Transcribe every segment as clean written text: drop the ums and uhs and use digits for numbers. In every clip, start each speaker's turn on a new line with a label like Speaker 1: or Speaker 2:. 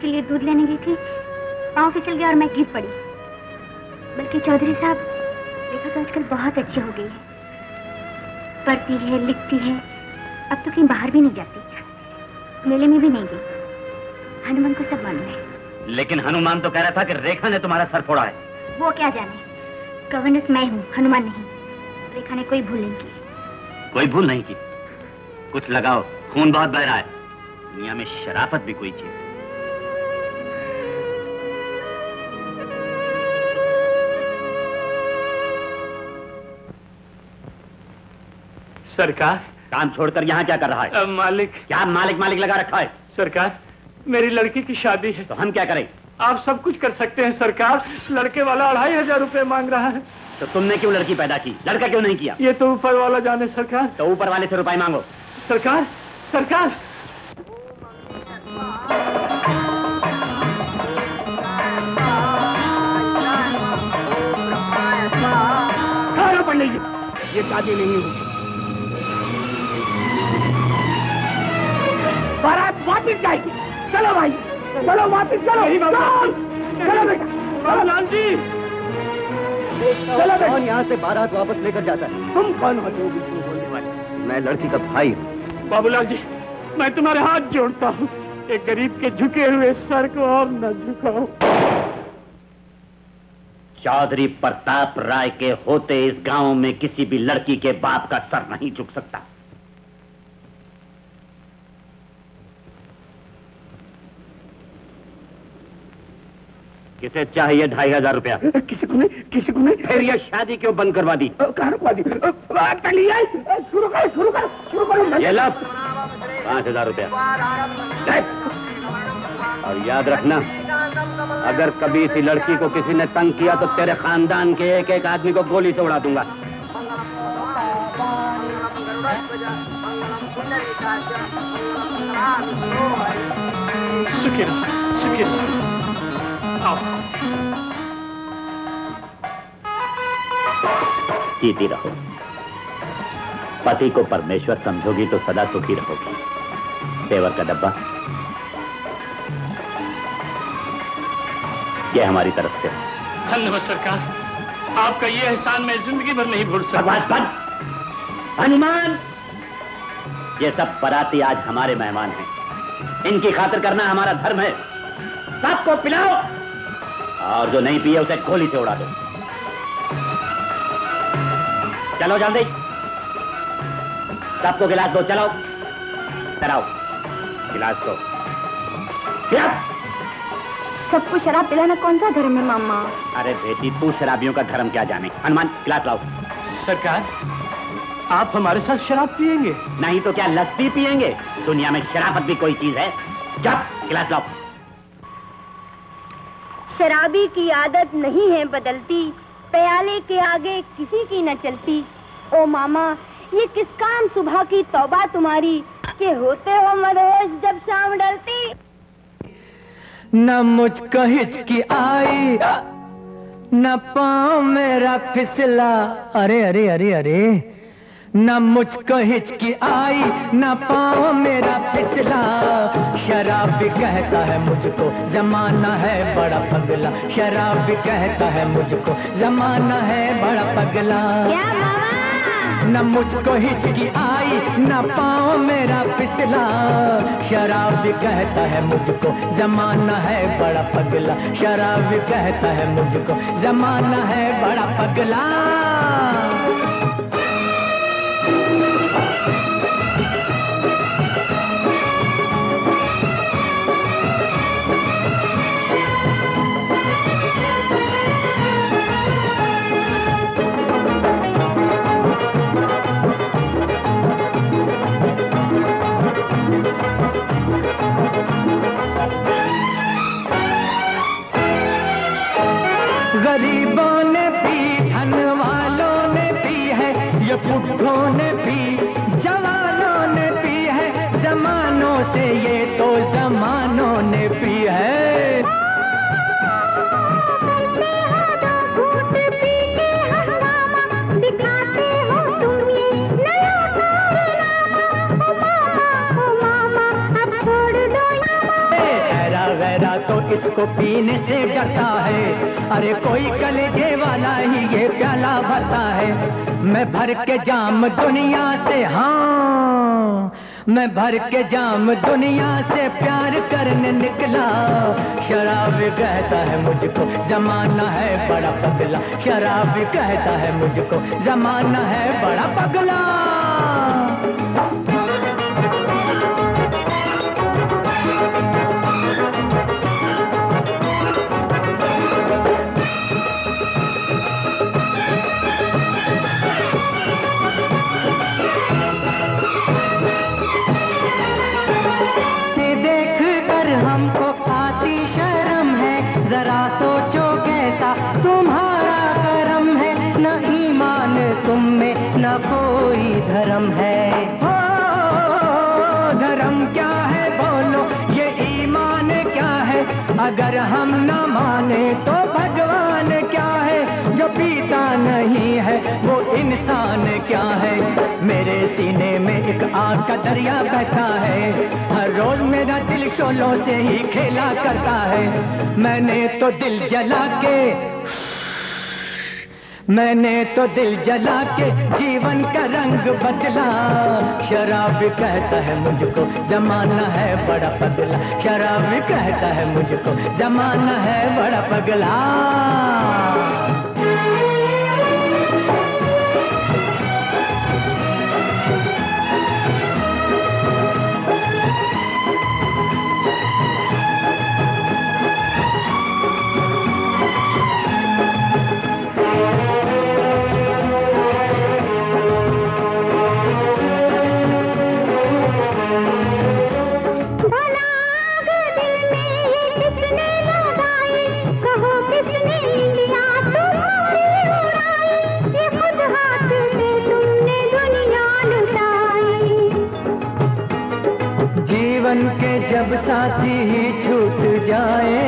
Speaker 1: के लिए दूध लेने गई थी, पाँव फिसल गया और मैं गिर पड़ी। बल्कि चौधरी साहब, रेखा तो आजकल बहुत अच्छी हो गई है, पढ़ती है, लिखती है, अब तो कहीं बाहर भी नहीं जाती, मेले में भी नहीं गई। हनुमान को सब मालूम है।
Speaker 2: लेकिन हनुमान तो कह रहा था कि रेखा ने तुम्हारा सर फोड़ा है।
Speaker 1: वो क्या जाने, गवर्नेंस मैं हूँ, हनुमान नहीं। रेखा ने कोई भूल नहीं की।
Speaker 2: कोई भूल नहीं की? कुछ लगाओ, खून बहुत बह रहा है। दुनिया में शराफत भी कोई चीज।
Speaker 3: सरकार,
Speaker 2: काम छोड़कर यहाँ क्या कर रहा है?
Speaker 3: मालिक।
Speaker 2: क्या मालिक मालिक लगा रखा है?
Speaker 3: सरकार, मेरी लड़की की शादी है।
Speaker 2: तो हम क्या करें?
Speaker 3: आप सब कुछ कर सकते हैं सरकार। लड़के वाला 2500 रुपए मांग रहा है।
Speaker 2: तो तुमने क्यों लड़की पैदा की, लड़का क्यों नहीं किया?
Speaker 3: ये तो ऊपर वाला जाने सरकार।
Speaker 2: तो ऊपर वाले से रुपए मांगो।
Speaker 3: सरकार, सरकार।
Speaker 4: पंडित जी, ये शादी नहीं हुई। बारात वापिस जाएगी। चलो भाई, चलो वापिस चलो। चलो बेटा, बाबूलाल जी। चलो बेटा।
Speaker 2: यहाँ से बारात वापस लेकर जाता है।
Speaker 4: तुम कौन होते हो बीच में बोलने वाले?
Speaker 2: मैं लड़की का भाई हूँ।
Speaker 3: बाबूलाल जी, मैं तुम्हारे हाथ जोड़ता हूँ, एक गरीब के झुके हुए सर को और न झुकाओ।
Speaker 2: चौधरी प्रताप राय के होते इस गांव में किसी भी लड़की के बाप का सर नहीं झुक सकता। किसे चाहिए 2500 रुपया?
Speaker 4: किसी को नहीं, किसी को नहीं।
Speaker 2: फिर यह शादी क्यों बंद करवा दी?
Speaker 4: कहाँ रुकवा दी? शुरू करो, शुरू करो, शुरू करो।
Speaker 2: ये लो 5000 रुपया। और याद रखना, अगर कभी इसी लड़की को किसी ने तंग किया तो तेरे खानदान के एक एक आदमी को गोली से उड़ा दूंगा।
Speaker 3: सुखी रहो, सुखी रहो। आओ।
Speaker 2: जीती रहो। पति को परमेश्वर समझोगी तो सदा सुखी रहोगी। तेवर का डब्बा ये हमारी तरफ से।
Speaker 3: धन्यवाद सरकार, आपका ये एहसान मैं जिंदगी भर नहीं भूल सकता।
Speaker 2: हनुमान, ये सब बराती आज हमारे मेहमान हैं, इनकी खातिर करना हमारा धर्म है। सबको पिलाओ और जो नहीं पिए उसे गोली से उड़ा दो। चलो जल्दी, सबको गिलास दो। चलो कराओ गिलास दो।
Speaker 1: सबको शराब पिलाना कौन सा धर्म है मामा?
Speaker 2: अरे बेटी, तू शराबियों का धर्म क्या जाने। हनुमान, गिलास लाओ।
Speaker 3: सरकार, आप हमारे साथ शराब पिएंगे?
Speaker 2: नहीं तो क्या लस्सी पिएंगे? दुनिया में शराबत भी कोई चीज है? जा गिलास लाओ।
Speaker 1: शराबी की आदत नहीं है बदलती, प्याले के आगे किसी की न चलती। ओ मामा, ये किस काम सुबह की तौबा तुम्हारी, कि होते हो मदहोश जब शाम डलती।
Speaker 5: न मुझको हिचकी आई, न पाँव मेरा फिसला। अरे अरे अरे अरे, न मुझको हिचकी आई, न पाँव मेरा फिसला। शराब भी कहता है मुझको जमाना है बड़ा पगला। शराब भी कहता है मुझको जमाना है बड़ा पगला। न मुझको हिचकी आई, न पाँव मेरा फिसला। शराब भी कहता है मुझको जमाना है बड़ा पगला। शराब भी कहता है मुझको जमाना है बड़ा पगला। गरीबों ने पी, धन वालों ने पी है, ये पुट्ठों ने पी, जवानों ने पी है, जमानों से ये तो जमानों ने पी है। मेरा तो इसको पीने से डरता है। अरे कोई कलेजे वाला ही ये प्याला भरता है। मैं भर के जाम दुनिया से, हाँ मैं भर के जाम दुनिया से प्यार करने निकला। शराब कहता है मुझको जमाना है बड़ा पगला। शराब कहता है मुझको जमाना है बड़ा पगला। हमको आती शर्म है, जरा सोचो कैसा तुम्हारा करम है। न ईमान तुम में न कोई धर्म है। हो धर्म क्या है बोलो, ये ईमान क्या है। अगर हम न माने तो भगवान क्या है। जो पीता नहीं है वो इंसान क्या है। मेरे सीने में एक आग का दरिया बहता है। हर रोज मेरा दिल शोलों से ही खेला करता है। मैंने तो दिल जला के जीवन का रंग बदला। शराब कहता है मुझको जमाना है बड़ा पगला। शराब कहता है मुझको जमाना है बड़ा पगला। जीवन के जब साथी ही छूट जाए,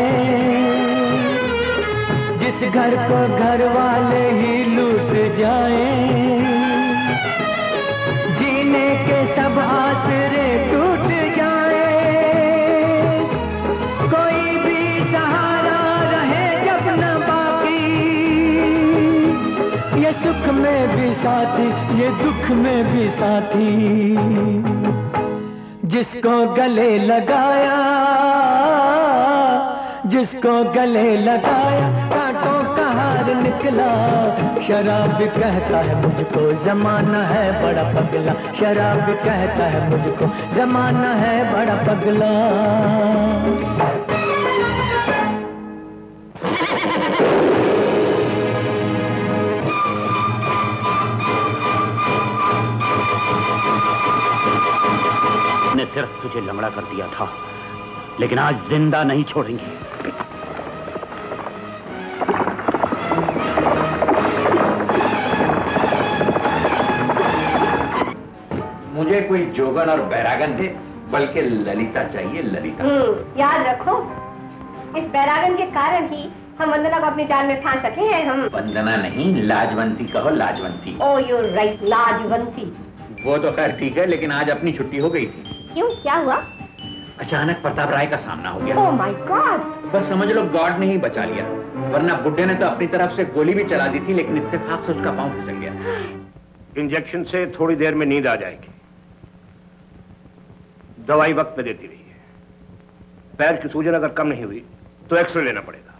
Speaker 5: जिस घर को घर वाले ही लूट जाए, जीने के सब आसरे टूट जाए, कोई भी सहारा रहे जब न बाकी, ये सुख में भी साथी ये दुख में भी साथी। जिसको गले लगाया कांटों का हार निकला। शराब कहता है मुझको जमाना है बड़ा पगला। शराब कहता है मुझको जमाना है बड़ा पगला।
Speaker 2: ने सिर्फ तुझे लंगड़ा कर दिया था, लेकिन आज जिंदा नहीं छोड़ेंगे।
Speaker 6: मुझे कोई जोगन और बैरागन दे, बल्कि ललिता चाहिए, ललिता।
Speaker 7: याद रखो, इस बैरागन के कारण ही हम वंदना को अपनी जान में फांस सके हैं। हम
Speaker 6: वंदना नहीं, लाजवंती कहो, लाजवंती।
Speaker 7: ओ यू राइट, लाजवंती।
Speaker 6: वो तो खैर ठीक है, लेकिन आज अपनी छुट्टी हो गई थी।
Speaker 7: क्यों, क्या हुआ?
Speaker 6: अचानक प्रताप राय का सामना हो गया।
Speaker 7: Oh my God.
Speaker 6: बस समझ लो गॉड ने ही बचा लिया, वरना बुड्ढे ने तो अपनी तरफ से गोली भी चला दी थी, लेकिन इत्तेफाक से उसका पांव फिसल गया।
Speaker 3: इंजेक्शन से थोड़ी देर में नींद आ जाएगी। दवाई वक्त पे देती रहिए। पैर की सूजन अगर कम नहीं हुई तो एक्सरे लेना पड़ेगा।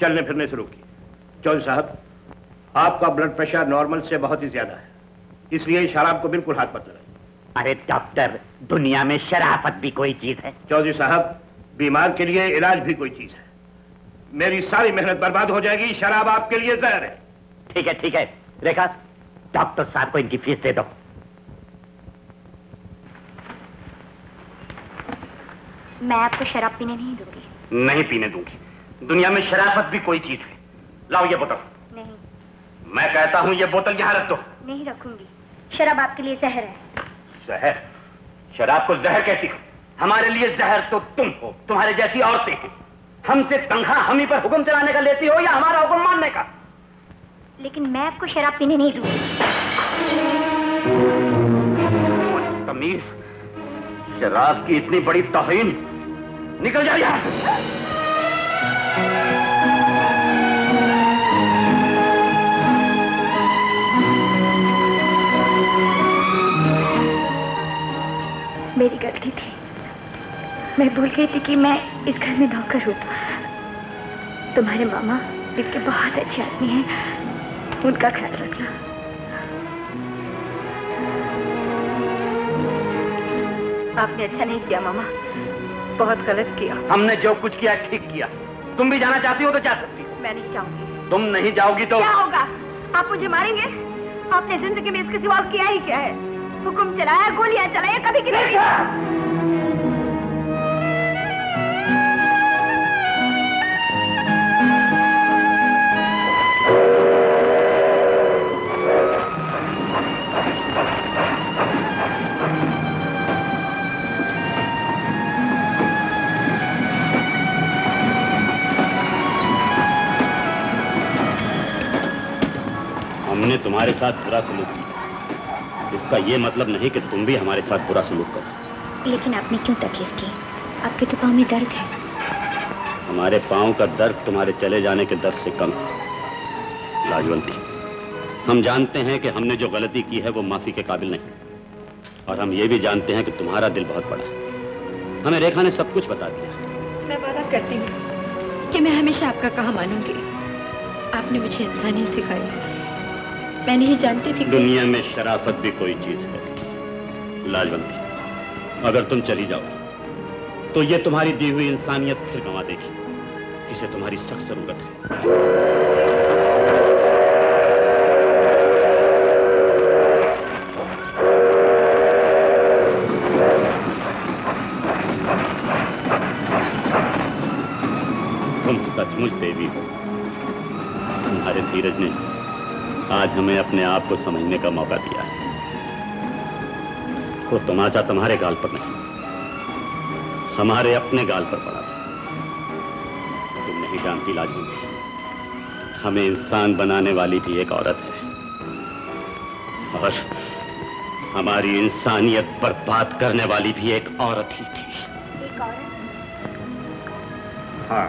Speaker 3: चलने फिरने शुरू की। चौधरी साहब, आपका ब्लड प्रेशर नॉर्मल से बहुत ही ज्यादा है, इसलिए शराब को बिल्कुल हाथ मत लगाइए।
Speaker 2: अरे डॉक्टर, दुनिया में शराफत भी कोई चीज है?
Speaker 3: चौधरी साहब, बीमार के लिए इलाज भी कोई चीज है। मेरी सारी मेहनत बर्बाद हो जाएगी। शराब आपके लिए जहर है।
Speaker 2: ठीक है रेखा, डॉक्टर साहब को इनकी फीस दे दो।
Speaker 1: मैं आपको शराब पीने नहीं दूंगी।
Speaker 2: नहीं पीने दूंगी। दुनिया में शराफत भी कोई चीज है। लाओ ये बोतल।
Speaker 1: नहीं।
Speaker 2: मैं कहता हूं ये बोतल यहां रख दो।
Speaker 1: नहीं रखूंगी। शराब आपके लिए जहर है।
Speaker 2: जहर? शराब को जहर कहती हो? हमारे लिए जहर तो तुम हो, तुम्हारे जैसी औरतें हैं। हमसे तनख्वाह हम ही पर हुक्म चलाने का लेती हो या हमारा हुक्म मानने का?
Speaker 1: लेकिन मैं आपको शराब पीने नहीं दूंगी।
Speaker 2: तमीज, शराब की इतनी बड़ी तौहीन। निकल जाओ यहाँ।
Speaker 1: मेरी गलती थी, मैं भूल गई थी कि मैं इस घर में नौकर हूँ। तुम्हारे मामा इसके बहुत अच्छे आदमी हैं, उनका ख्याल रखना।
Speaker 7: आपने अच्छा नहीं किया मामा, बहुत गलत किया।
Speaker 2: हमने जो कुछ किया ठीक किया। तुम भी जाना चाहती हो तो जा सकती हो।
Speaker 7: मैं नहीं चाहूंगी।
Speaker 2: तुम नहीं जाओगी तो
Speaker 7: क्या होगा? आप मुझे मारेंगे? आपने जिंदगी में इसके सिवा किया ही क्या है? हुक्म चलाया, गोलियां चलाई, कभी किसी की
Speaker 2: हमने तुम्हारे साथ बुरा सलूक किया, इसका ये मतलब नहीं कि तुम भी हमारे साथ बुरा सलूक करो।
Speaker 1: लेकिन आपने क्यों तकलीफ की? आपके तो पाँव में दर्द है।
Speaker 2: हमारे पाँव का दर्द तुम्हारे चले जाने के दर्द से कम है। लाजवंती, हम जानते हैं कि हमने जो गलती की है वो माफी के काबिल नहीं, और हम ये भी जानते हैं कि तुम्हारा दिल बहुत बड़ा है। हमें रेखा ने सब कुछ बता दिया।
Speaker 7: मैं वादा करती हूँ कि मैं हमेशा आपका कहा मानूंगी। आपने मुझे इंसानियत सिखाई। मैं नहीं जानती थी
Speaker 2: दुनिया में शराफत भी कोई चीज है। लाजवंती, अगर तुम चली जाओ तो ये तुम्हारी दी हुई इंसानियत फिर गंवा देगी, जिसे तुम्हारी सख्त जरूरत है। तुम सचमुच देवी हो। तुम्हारे धीरज ने आज हमें अपने आप को समझने का मौका दिया है। वो तमाचा तुम्हारे गाल पर नहीं, हमारे अपने गाल पर पड़ा था। तुम नहीं जानती लाजवंती, हमें इंसान बनाने वाली भी एक औरत है, और हमारी इंसानियत बर्बाद करने वाली भी एक औरत ही थी।
Speaker 1: एक औरत?
Speaker 2: हाँ,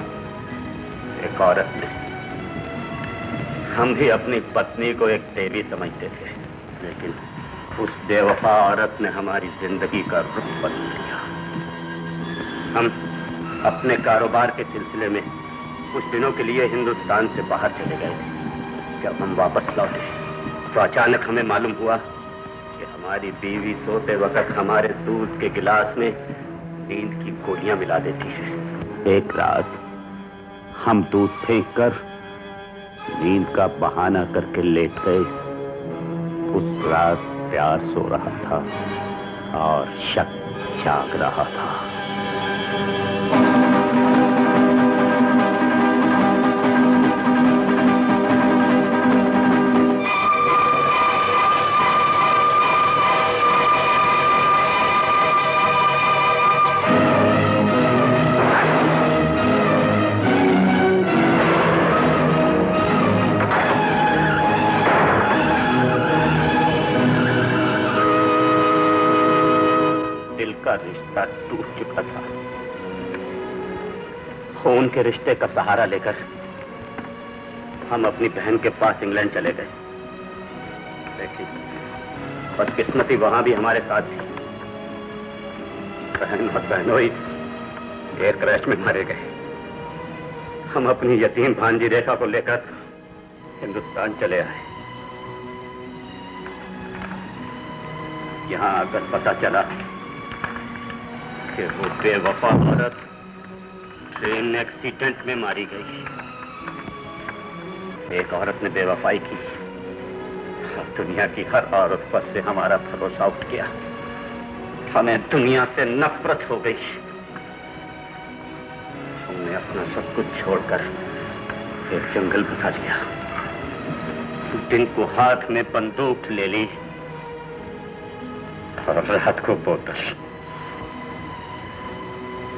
Speaker 2: एक औरत ने। हम भी अपनी पत्नी को एक देवी समझते थे, लेकिन उस बेवफा औरत ने हमारी जिंदगी का रुख बदल दिया। हम अपने कारोबार के सिलसिले में कुछ दिनों के लिए हिंदुस्तान से बाहर चले गए थे। जब हम वापस लौटे तो अचानक हमें मालूम हुआ कि हमारी बीवी सोते वक्त हमारे दूध के गिलास में नींद की गोलियां मिला देती है। एक रात हम दूध फेंक कर नींद का बहाना करके लेट गए। उस रात प्यार सो रहा था और शक जाग रहा था। रिश्ता टूट चुका था। खून के रिश्ते का सहारा लेकर हम अपनी बहन के पास इंग्लैंड चले गए, लेकिन बदकिस्मती वहां भी हमारे साथ थी। बहन और बहनोई एयर क्रैश में मारे गए। हम अपनी यतीम भांजी रेखा को लेकर हिंदुस्तान चले आए। यहां आकर पता चला कि वो बेवफा औरत ट्रेन एक्सीडेंट में मारी गई। एक औरत ने बेवफाई की और दुनिया की हर औरत पर से हमारा भरोसा उठ गया। हमें दुनिया से नफरत हो गई। हमने अपना सब कुछ छोड़कर एक जंगल बसा लिया। दिन को हाथ में बंदूक ले ली और रात को बोतल।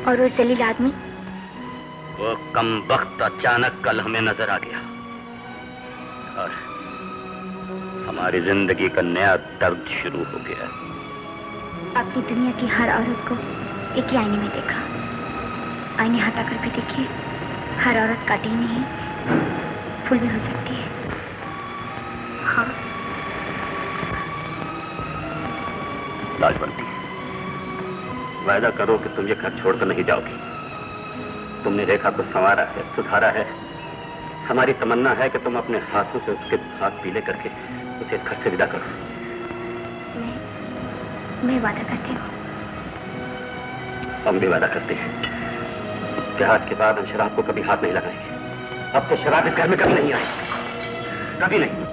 Speaker 1: और वो जलील आदमी?
Speaker 2: वो कमबख्त अचानक कल हमें नजर आ गया और हमारी जिंदगी का नया दर्द शुरू हो गया।
Speaker 1: आपने दुनिया की हर औरत को एक ही आईने में देखा, आईने हाथ आकर भी देखिए, हर औरत काटी नहीं फूल भी हो सकती है। हाँ
Speaker 2: लाजवंती, वादा करो कि तुम ये घर छोड़कर नहीं जाओगी। तुमने रेखा को संवारा है, सुधारा है। हमारी तमन्ना है कि तुम अपने हाथों से उसके हाथ पीले करके उसे घर से विदा करो।
Speaker 1: मैं वादा करती हूँ।
Speaker 2: हम भी वादा करते हैं कि आज के बाद हम शराब को कभी हाथ नहीं लगाएंगे। अब से शराब इस घर में कभी नहीं आएगी, कभी नहीं।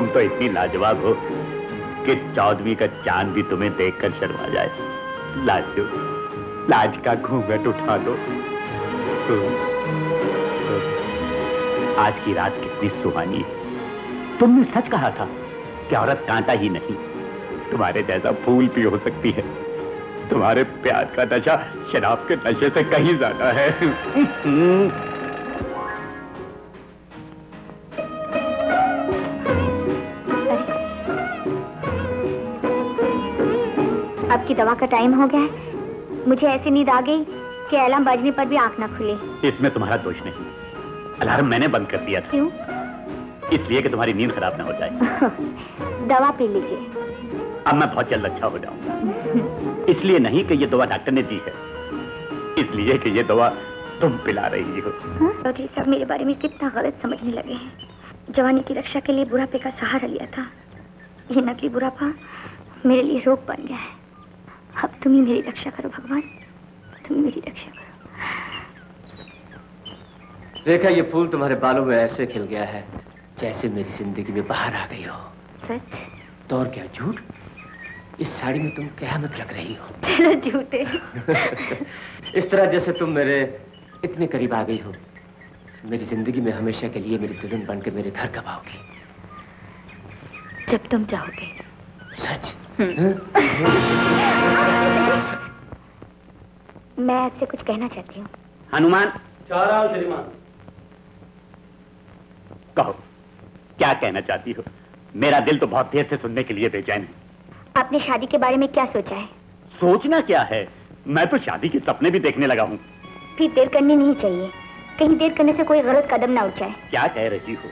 Speaker 2: तो इतनी लाजवाब हो कि 14वीं का चांद भी तुम्हें देखकर शर्मा जाए। लाजो, लाज का घूंघट उठा दो। आज की रात कितनी सुहानी है। तुमने सच कहा था कि औरत कांटा ही नहीं, तुम्हारे जैसा फूल भी हो सकती है। तुम्हारे प्यार का नशा शराब के नशे से कहीं ज्यादा है।
Speaker 1: आपकी दवा का टाइम हो गया है। मुझे ऐसी नींद आ गई कि अलार्म बजने पर भी आंख न खुले।
Speaker 2: इसमें तुम्हारा दोष नहीं, अलार्म मैंने बंद कर दिया था।
Speaker 1: क्यों?
Speaker 2: इसलिए कि तुम्हारी नींद खराब ना हो जाए।
Speaker 1: दवा पी लीजिए।
Speaker 2: अब मैं बहुत जल्द अच्छा हो जाऊंगा। इसलिए नहीं कि ये दवा डॉक्टर ने दी है, इसलिए कि ये दवा तुम पिला रही हो।
Speaker 1: चौधरी साहब मेरे बारे में कितना गलत समझने लगे हैं। जवानी की रक्षा के लिए बुढ़ापे का सहारा लिया था। ये नकली बुढ़ापा मेरे लिए रोग बन गया है। अब तुम ही मेरी रक्षा करो भगवान, तुम ही मेरी रक्षा करो।
Speaker 5: रेखा, ये फूल तुम्हारे बालों में ऐसे खिल गया है जैसे मेरी जिंदगी में बाहर आ गई हो।
Speaker 1: सच?
Speaker 5: तो और क्या झूठ? इस साड़ी में तुम क़यामत लग रही हो।
Speaker 1: चलो झूठे।
Speaker 5: इस तरह जैसे तुम मेरे इतने करीब आ गई हो, मेरी जिंदगी में हमेशा के लिए मेरी दुल्हन बनकर मेरे घर कब आओगी?
Speaker 1: जब तुम चाहोगे।
Speaker 5: सच?
Speaker 1: मैं आपसे कुछ कहना चाहती हूँ।
Speaker 2: हनुमान।
Speaker 5: चाह रहा हूँ श्रीमान।
Speaker 2: कहो, क्या कहना चाहती हो? मेरा दिल तो बहुत देर से सुनने के लिए बेचैन है।
Speaker 1: आपने शादी के बारे में क्या सोचा है?
Speaker 2: सोचना क्या है, मैं तो शादी के सपने भी देखने लगा हूँ।
Speaker 1: फिर देर करनी नहीं चाहिए, कहीं देर करने से कोई गलत कदम ना उठाए।
Speaker 2: क्या कह रही हो?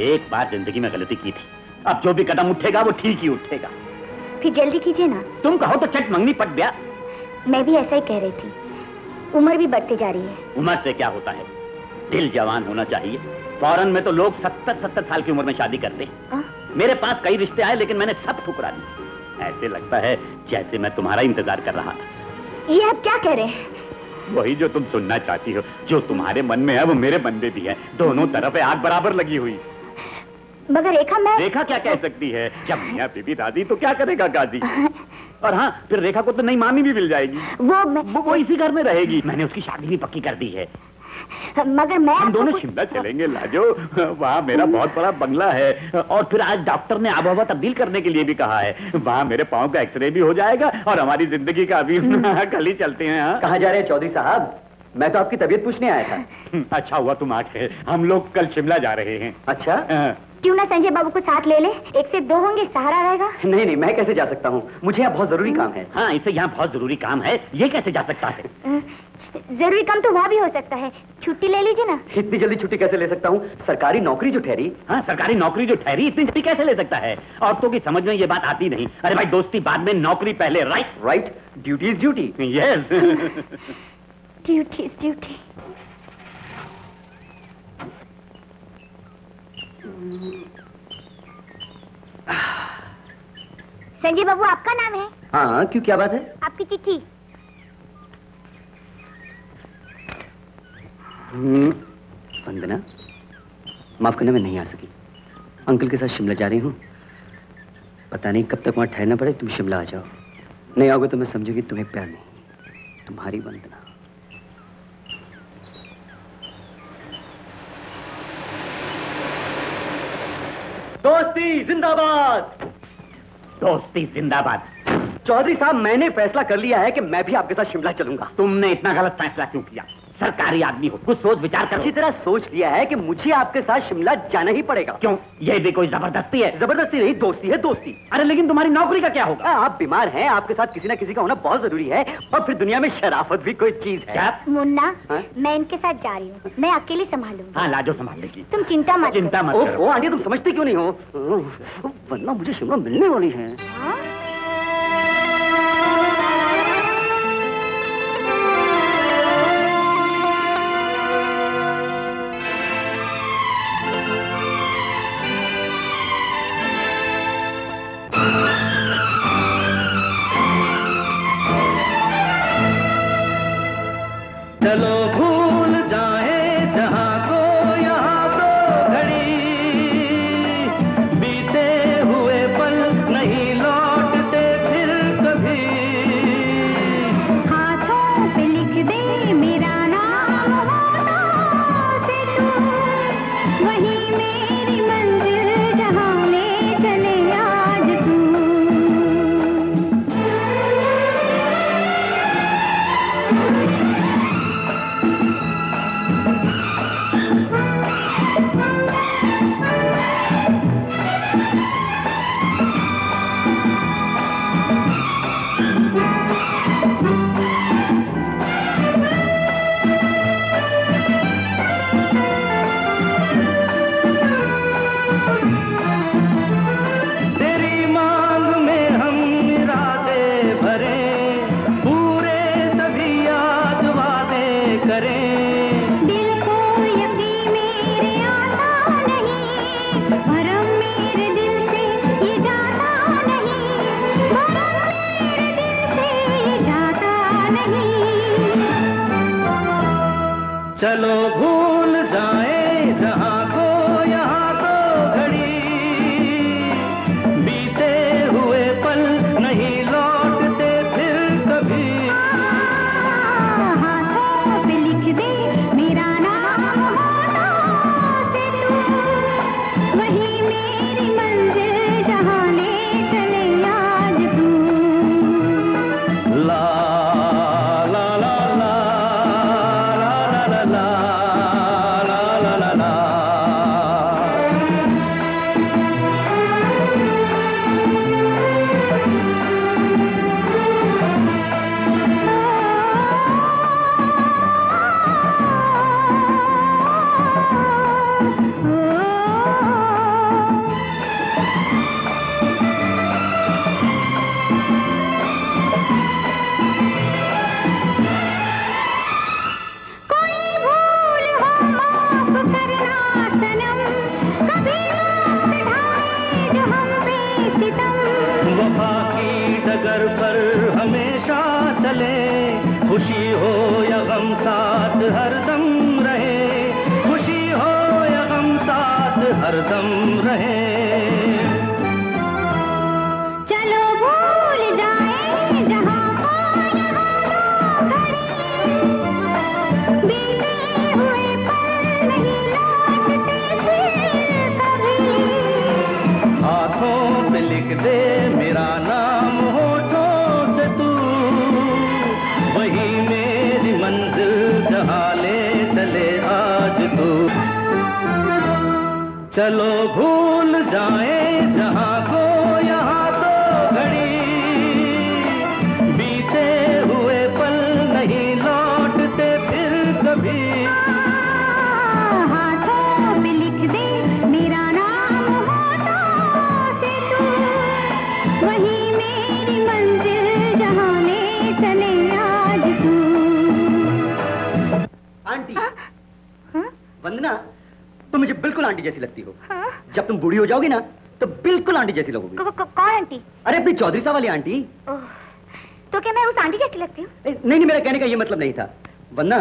Speaker 2: एक बार जिंदगी में गलती की थी, अब जो भी कदम उठेगा वो ठीक ही उठेगा।
Speaker 1: फिर जल्दी कीजिए ना।
Speaker 2: तुम कहो तो चट मंगनी पट गया।
Speaker 1: मैं भी ऐसा ही कह रही थी। उम्र भी बढ़ती जा रही है।
Speaker 2: उम्र से क्या होता है, दिल जवान होना चाहिए। फौरन में तो लोग 70-70 साल की उम्र में शादी करते हैं। मेरे पास कई रिश्ते आए लेकिन मैंने सब ठुकरा दिए। ऐसे लगता है जैसे मैं तुम्हारा इंतजार कर रहा था।
Speaker 1: ये आप क्या कह रहे हैं?
Speaker 2: वही जो तुम सुनना चाहती हो। जो तुम्हारे मन में है वो मेरे मन में भी है। दोनों तरफ आग बराबर लगी हुई।
Speaker 1: मगर रेखा, मैं
Speaker 2: रेखा क्या कह सकती है? जब मियां बीबी राजी तो क्या करेगा गाजी। और हाँ, फिर रेखा को तो नई मामी भी मिल जाएगी। वो इसी घर में रहेगी। मैंने उसकी शादी भी पक्की कर दी है।
Speaker 1: मगर मैं
Speaker 2: हम दोनों शिमला चलेंगे लाजो। वहाँ मेरा बहुत बड़ा बंगला है। और फिर आज डॉक्टर ने आबोहवा तब्दील करने के लिए भी कहा है। वहाँ मेरे पाँव का एक्सरे भी हो जाएगा और हमारी जिंदगी का अभी कल ही चलते हैं।
Speaker 8: कहाँ जा रहे हैं चौधरी साहब? मैं तो आपकी तबीयत पूछने आया था।
Speaker 2: अच्छा हुआ तुम आ गए। हम लोग कल शिमला जा रहे हैं।
Speaker 8: अच्छा?
Speaker 1: क्यों ना संजय बाबू को साथ ले ले, 1 से 2 होंगे, सहारा रहेगा।
Speaker 8: नहीं नहीं, मैं कैसे जा सकता हूँ? मुझे यहाँ बहुत जरूरी काम है।
Speaker 2: हाँ, इसे यहाँ बहुत जरूरी काम है। ये कैसे जा सकता है?
Speaker 1: जरूरी काम तो वहाँ भी हो सकता है। छुट्टी ले लीजिए ना।
Speaker 8: इतनी जल्दी छुट्टी कैसे ले सकता हूँ? सरकारी नौकरी जो ठहरी।
Speaker 2: हाँ, सरकारी नौकरी जो ठहरी इतनी छुट्टी कैसे ले सकता है? औरतों की समझ में ये बात आती नहीं। अरे भाई, दोस्ती बाद में, नौकरी पहले। Right
Speaker 8: right, duty is duty.
Speaker 2: Yes,
Speaker 1: duty is duty. Sanjay Babu, आपका नाम है?
Speaker 8: हाँ, क्यों, क्या बात है?
Speaker 1: आपकी चिट्ठी।
Speaker 8: वंदना, माफ करना, मैं नहीं आ सकी। अंकल के साथ शिमला जा रही हूँ। पता नहीं कब तक वहाँ ठहरना पड़े। तुम शिमला आ जाओ। नहीं आओगे तो मैं समझूंगी तुम्हें प्यार नहीं। तुम्हारी वंदना।
Speaker 5: दोस्त
Speaker 8: दोस्ती जिंदाबाद।
Speaker 2: दोस्ती जिंदाबाद।
Speaker 8: चौधरी साहब, मैंने फैसला कर लिया है कि मैं भी आपके साथ शिमला चलूंगा।
Speaker 2: तुमने इतना गलत फैसला क्यों किया? सरकारी आदमी हो, कुछ सोच विचार करो।
Speaker 8: अच्छी तरह सोच लिया है कि मुझे आपके साथ शिमला जाना ही पड़ेगा।
Speaker 2: क्यों? ये भी कोई जबरदस्ती है?
Speaker 8: जबरदस्ती नहीं, दोस्ती है, दोस्ती।
Speaker 2: अरे लेकिन तुम्हारी नौकरी का क्या होगा?
Speaker 8: आप बीमार हैं, आपके साथ किसी ना किसी का होना बहुत जरूरी है। और फिर दुनिया में शराफत भी कोई चीज है।
Speaker 2: क्या?
Speaker 1: मुन्ना,
Speaker 8: हाँ?
Speaker 1: मैं इनके साथ जा रही हूँ, मैं अकेले संभालूंगी।
Speaker 2: हाँ, लाजो संभाल लेगी।
Speaker 1: तुम चिंता मत
Speaker 2: करो।
Speaker 8: ओ आंटी, तुम समझते क्यों नहीं हो? वरना मुझे शिमला मिलने वाली है।
Speaker 1: हाँ?
Speaker 5: चलो भूल जाए जहां को यहाँ को घड़ी, बीते हुए पल नहीं लौटते फिर कभी।
Speaker 1: हाथों पे लिख दे मेरा नाम होठों से तू, वही मेरी मंजिल जहां ले चले आज तू।
Speaker 5: तेरी मांग में हम इरादे भरे, पूरे सभी याद वादे करें।
Speaker 1: दिल को यकीन मेरे आता नहीं, भरम मेरे दिल से ये जाता नहीं, भरम मेरे दिल से ये जाता नहीं।
Speaker 5: चलो भूल जाए जहां को यहाँ को घड़ी, बीते हुए पल नहीं लौटते फिर कभी।
Speaker 1: हाथों पे लिख दे मेरा नाम होठों से तू, वही मेरी मंजिल जहां ले चले आज तू।
Speaker 5: ला ला ला ला ला ला ला ला ला।
Speaker 1: कोई भूल हो माफ करना सनम, कभी रात ढाए जो हम पे सितम।
Speaker 5: वफा की डगर पर हमेशा चले, खुशी हो या गम साथ हरदम रहे, खुशी हो या गम साथ हरदम रहे।
Speaker 1: चलो भूल जाए जहां को यहाँ को घड़ी, बीते हुए पल नहीं लौटते फिर कभी।
Speaker 5: हाथों पे लिख दे मेरा नाम होठों से तू, वही मेरी मंजिल जहां ले चले आज तू। चलो भूल जाए जहां को यहाँ तो घड़ी, बीते हुए पल नहीं लौटते फिर कभी।
Speaker 1: हाथों पे लिख दे मेरा नाम होठों से तू, वही मेरी मंजिल जहां ले चले आज तू।
Speaker 8: आंटी,
Speaker 1: हाँ?
Speaker 8: वंदना, तुम मुझे बिल्कुल आंटी जैसी लगती हो।
Speaker 1: हाँ?
Speaker 8: जब तुम बूढ़ी हो जाओगी ना तो बिल्कुल आंटी जैसी लगोगी।
Speaker 1: कौन आंटी?
Speaker 8: अरे अपनी चौधरी साहब वाली आंटी।
Speaker 1: ओह, तो क्या मैं उस आंटी जैसी लगती हूँ?
Speaker 8: नहीं नहीं, मेरा कहने का ये मतलब नहीं था। वंदना,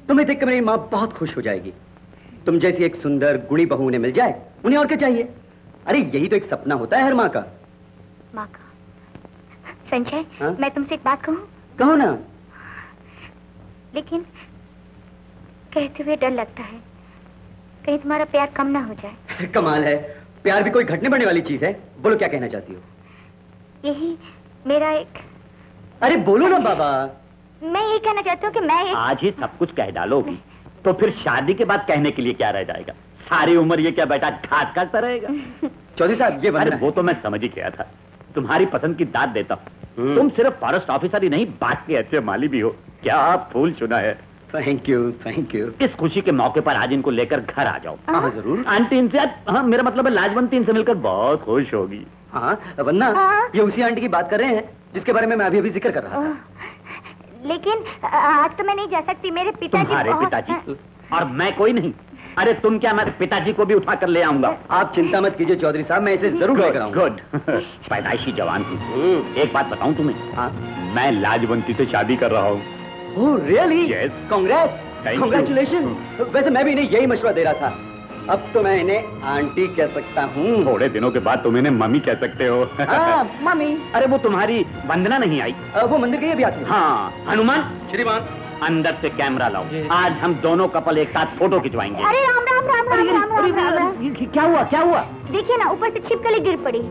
Speaker 8: तुम्हें देखकर मेरी माँ बहुत खुश हो जाएगी। तुम जैसी एक सुंदर गुणी बहू उन्हें मिल जाए, उन्हें और क्या चाहिए? अरे यही तो एक सपना होता है हर माँ का।
Speaker 1: माँ का? संजय,
Speaker 8: हाँ?
Speaker 1: मैं तुमसे एक बात कहूँ?
Speaker 8: कहो ना।
Speaker 1: लेकिन कहते हुए डर लगता है, कहीं तुम्हारा प्यार कम ना हो जाए।
Speaker 8: कमाल है, प्यार भी कोई घटने बढ़ने वाली चीज है। बोलो क्या कहना चाहती हो?
Speaker 1: यही मेरा एक...
Speaker 8: अरे बोलो ना बाबा।
Speaker 1: मैं ये कहना चाहती हूँ कि मैं एक...
Speaker 2: आज ही सब कुछ कह डालोगी तो फिर शादी के बाद कहने के लिए क्या रह जाएगा? सारी उम्र ये क्या बेटा घाट काटता रहेगा?
Speaker 8: चौधरी साहब ये
Speaker 2: अरे वो तो मैं समझ ही गया था, तुम्हारी पसंद की दाद देता हूँ। तुम सिर्फ फॉरेस्ट ऑफिसर ही नहीं, बात के अच्छे माली भी हो। क्या फूल चुना है।
Speaker 8: Thank you thank you.
Speaker 2: इस खुशी के मौके पर आज इनको लेकर घर आ जाओ।
Speaker 8: हाँ जरूर।
Speaker 2: आंटी इनसे, हाँ मेरा मतलब है लाजवंती इनसे मिलकर बहुत खुश होगी।
Speaker 8: हाँ वरना ये उसी आंटी की बात कर रहे हैं जिसके बारे में मैं अभी अभी जिक्र कर रहा था।
Speaker 1: लेकिन आज तो मैं नहीं जा सकती, मेरे पिताजी...
Speaker 2: तुम्हारे पिताजी? और मैं कोई नहीं? अरे तुम क्या, मैं पिताजी को भी उठा कर ले आऊंगा।
Speaker 8: आप चिंता मत कीजिए चौधरी साहब, मैं इसे जरूर लेकर आऊंगा।
Speaker 2: गुड। पैदाइशी जवान थी। एक बात बताऊं तुम्हें?
Speaker 8: हाँ?
Speaker 2: मैं लाजवंती से शादी कर रहा हूँ।
Speaker 8: Oh really?
Speaker 2: Yes.
Speaker 8: कांग्रेचुलेशन। वैसे मैं भी इन्हें यही मशवरा दे रहा था। अब तो मैं इन्हें आंटी कह सकता हूँ।
Speaker 2: थोड़े दिनों के बाद तुम इन्हें मम्मी कह सकते हो।
Speaker 8: मम्मी।
Speaker 2: अरे वो तुम्हारी वंदना नहीं आई?
Speaker 8: वो मंदिर के भी आती है।
Speaker 2: हाँ। हनुमान
Speaker 3: श्रीमान
Speaker 2: अंदर से कैमरा लाओ, आज हम दोनों कपल एक साथ फोटो खिंचवाएंगे।
Speaker 1: अरे राम राम राम राम राम राम राम।
Speaker 2: क्या हुआ क्या हुआ?
Speaker 1: देखिए ना, ऊपर से छिपकली गिर पड़ी।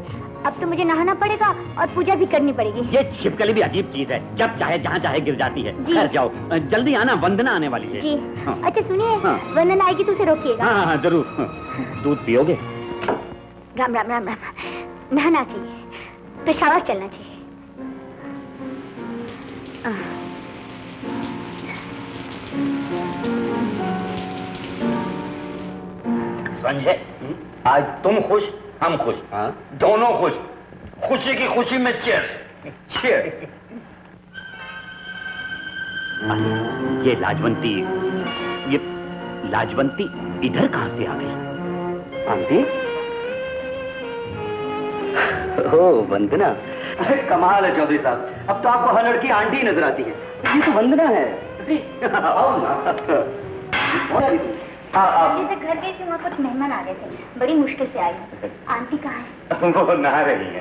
Speaker 1: अब तो मुझे नहाना पड़ेगा और पूजा भी करनी पड़ेगी।
Speaker 2: ये छिपकली भी अजीब चीज है, जब चाहे जहाँ चाहे गिर जाती है। घर जाओ, जल्दी आना, वंदना आने वाली है।
Speaker 1: जी।
Speaker 2: हाँ।
Speaker 1: अच्छा सुनिए, वंदना आएगी तो उसे रोकिएगा।
Speaker 2: हाँ हाँ जरूर। दूध पियोगे?
Speaker 1: राम राम राम राम। नहाना चाहिए तो शावर चलना चाहिए।
Speaker 2: संजय, आज तुम खुश, हम खुश।
Speaker 8: हाँ?
Speaker 2: दोनों खुश। खुशी की खुशी में चीयर्स। चीयर्स। ये लाजवंती इधर कहां से आ गई?
Speaker 8: आंटी? ओह वंदना, कमाल है चौधरी साहब, अब तो आपको हर लड़की आंटी ही नजर आती है। ये तो वंदना है। आओ ना।
Speaker 1: जैसे घर गई थी, वहाँ कुछ मेहमान आ गए थे, बड़ी मुश्किल से आई। आंटी कहाँ है?
Speaker 2: वो नहा रही है।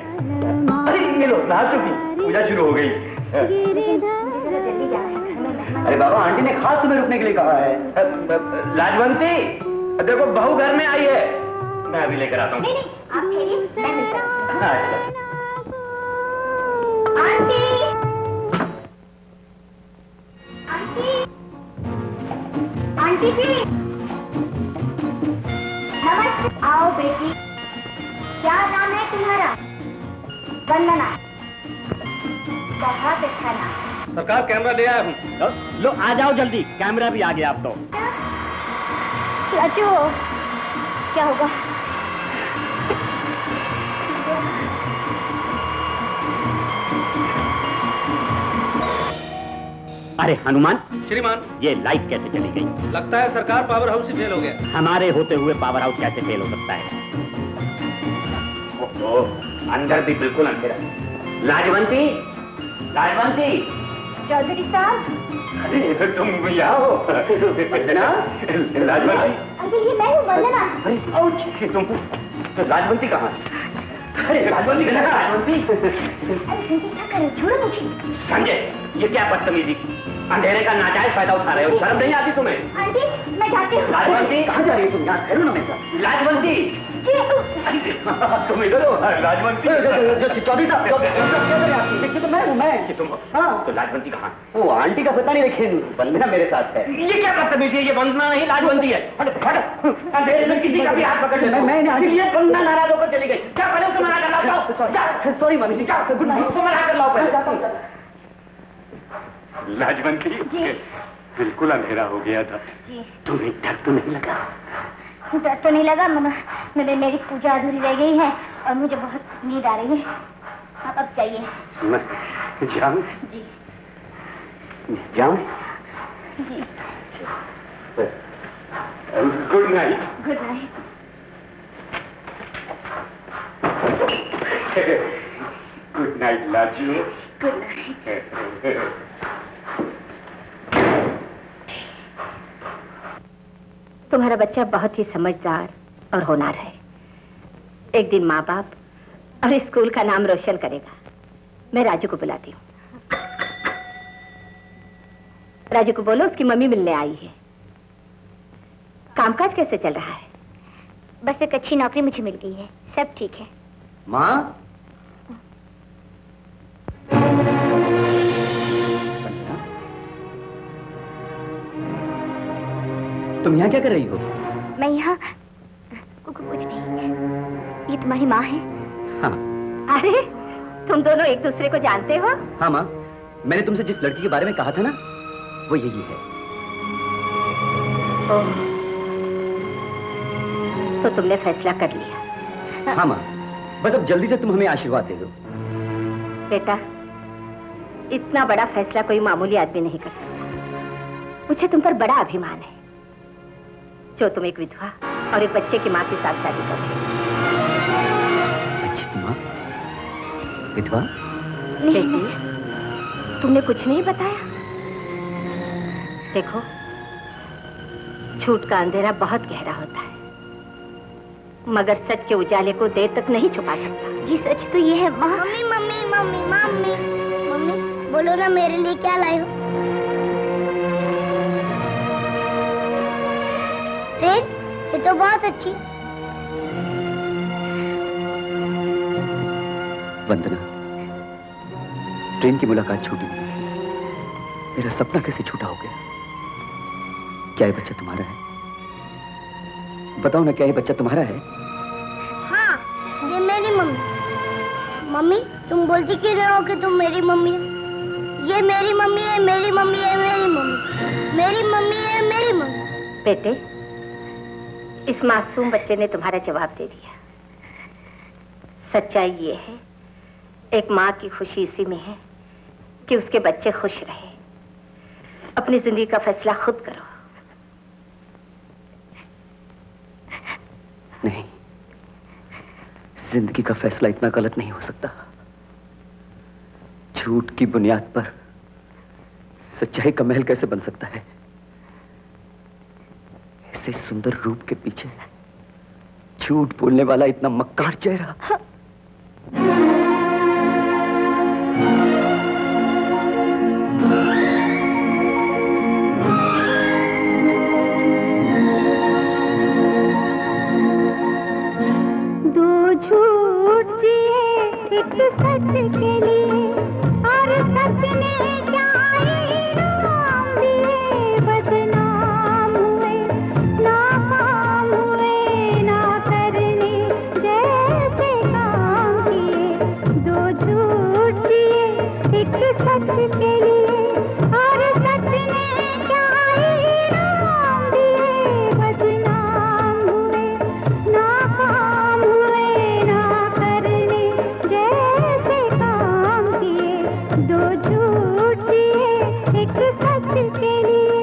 Speaker 2: अरे ये लो, नहा चुकी, पूजा शुरू हो गई।
Speaker 1: जल्दी जाना है, घर में मेहमान।
Speaker 8: अरे बाबा, आंटी ने खास तुम्हें रुकने के लिए कहा है।
Speaker 2: लाजवंती, देखो बहू घर में आई है, मैं अभी लेकर आता हूँ।
Speaker 1: नहीं नहीं, आप ठहरिए, मैं मिलता हूँ। आंटी, आंटी, आंटी जी, नमस्ते। आओ बेटी, क्या नाम है तुम्हारा? वंदना। बहुत अच्छा नाम।
Speaker 3: सरकार कैमरा ले आया हूँ।
Speaker 2: लो आ जाओ जल्दी, कैमरा भी आ गया अब तो।
Speaker 1: राजू, क्या होगा?
Speaker 2: अरे हनुमान,
Speaker 3: श्रीमान
Speaker 2: ये लाइट कैसे चली गई?
Speaker 3: लगता है सरकार पावर हाउस ही फेल हो गया।
Speaker 2: हमारे होते हुए पावर हाउस कैसे फेल हो सकता है? ओहो, अंदर भी बिल्कुल अंधेरा। लाजवंती, लाजवंती।
Speaker 1: चौधरी साहब।
Speaker 2: अरे तुम यहाँ हो? वंदना, लाजवंती।
Speaker 1: अंकल ये मैं हूँ वंदना।
Speaker 2: अरे तुम लाजवंती कहाँ? अरे लाजवंती कहाँ? लाजवंती।
Speaker 1: अरे क्या कर रहे हो? छोड़ो मुझे।
Speaker 2: संजय, ये क्या बदतमीजी? अंधेरे का नाजायज फायदा उठा रहे हो, शर्म नहीं आती तुम्हें?
Speaker 1: आंटी, मैं जाती हूँ।
Speaker 2: लाजवंती
Speaker 8: कहाँ जा रही हो तुम? यहाँ ठहरो ना मेरे साथ।
Speaker 2: लाजवंती, तुम इधर हो? लाजवंती।
Speaker 8: चौधरी साहब, क्या करें आप? देखिए तो मैं हूँ, मैं।
Speaker 2: तुम?
Speaker 8: हाँ।
Speaker 2: तो लाजवंती कहाँ?
Speaker 8: वो आंटी का पता नहीं, लेकिन वंदना मेरे साथ है।
Speaker 2: ये क्या बदतमीजी है? ये वंदना नहीं लाजवंती है। हट हट, अंधेरे में किसी का भी हाथ पकड़ ले।
Speaker 8: मैं
Speaker 2: ये वंदना नाराज होकर चली गई। क्या पहले उसे मना कर लाओ?
Speaker 8: सॉरी मम्मी जी, गुड नाइट।
Speaker 2: उसे मना कर लाओ पहले। लाजवंती, बिल्कुल अंधेरा हो गया था। तुम्हें डर तो नहीं लगा?
Speaker 1: डर तो नहीं लगा, मेरी पूजा अधूरी रह गई है और मुझे बहुत नींद आ रही है। आप अब चाहिए।
Speaker 2: मैं जाऊं?
Speaker 1: जी।
Speaker 2: जाऊं?
Speaker 1: जी।
Speaker 2: Good night.
Speaker 1: Good night.
Speaker 2: Good night Laju.
Speaker 1: Good night. तुम्हारा बच्चा बहुत ही समझदार और होनहार है। एक दिन माँ बाप और स्कूल का नाम रोशन करेगा। मैं राजू को बुलाती हूँ। राजू को बोलो उसकी मम्मी मिलने आई है। कामकाज कैसे चल रहा है? बस एक अच्छी नौकरी मुझे मिल गई है, सब ठीक है।
Speaker 8: माँ, तुम यहाँ क्या कर रही हो?
Speaker 1: मैं यहाँ कुछ नहीं। ये तुम्हारी माँ है?
Speaker 8: हाँ।
Speaker 1: अरे तुम दोनों एक दूसरे को जानते हो?
Speaker 8: हाँ माँ, मैंने तुमसे जिस लड़की के बारे में कहा था ना, वो यही है।
Speaker 1: ओह, तो तुमने फैसला कर लिया?
Speaker 8: हाँ माँ, बस अब जल्दी से तुम हमें आशीर्वाद दे दो।
Speaker 1: बेटा, इतना बड़ा फैसला कोई मामूली आदमी नहीं कर सकता। मुझे तुम पर बड़ा अभिमान है जो तुम एक विधवा और एक बच्चे की माँ के साथ शादी कर रहे हो।
Speaker 8: बच्चे की माँ? विधवा?
Speaker 1: नहीं, तुमने कुछ नहीं बताया। देखो, झूठ का अंधेरा बहुत गहरा होता है, मगर सच के उजाले को देर तक नहीं छुपा सकता। जी सच तो ये है माँ।
Speaker 9: Mummy mummy mummy mummy mummy बोलो ना, मेरे लिए क्या लाए हो? ट्रेन? ये तो बहुत अच्छी।
Speaker 8: वंदना, ट्रेन की मुलाकात छूटी नहीं। मेरा सपना कैसे छूटा हो गया? क्या ये बच्चा तुम्हारा है? बताओ ना, क्या ये बच्चा तुम्हारा है?
Speaker 9: हाँ, ये मेरी मम्मी। मम्मी, तुम बोलती क्यों रहे हो कि तुम मेरी मम्मी हो? ये मेरी मम्मी है, मेरी मम्मी है, मेरी मम्मी, मेरी मम्मी है, मेरी मम्मी।
Speaker 1: बेटे, इस मासूम बच्चे ने तुम्हारा जवाब दे दिया। सच्चाई ये है, एक माँ की खुशी इसी में है कि उसके बच्चे खुश रहे। अपनी जिंदगी का फैसला खुद करो।
Speaker 8: नहीं, जिंदगी का फैसला इतना गलत नहीं हो सकता। झूठ की बुनियाद पर सच्चाई का महल कैसे बन सकता है? ऐसे सुंदर रूप के पीछे झूठ बोलने वाला इतना मक्कार चेहरा।
Speaker 9: दो झूठ दिए एक सच के लिए, और सच ने क्या इनाम दिए। बदनाम हुए, नाकाम हुए, ना करने जैसे काम किए। दो झूठ दिए एक सच के लिए, और सच ने क्या इनाम दिए। बदनाम हुए, नाकाम हुए, ना करने जैसे काम किए। दो झूठ दिए एक सच के लिए।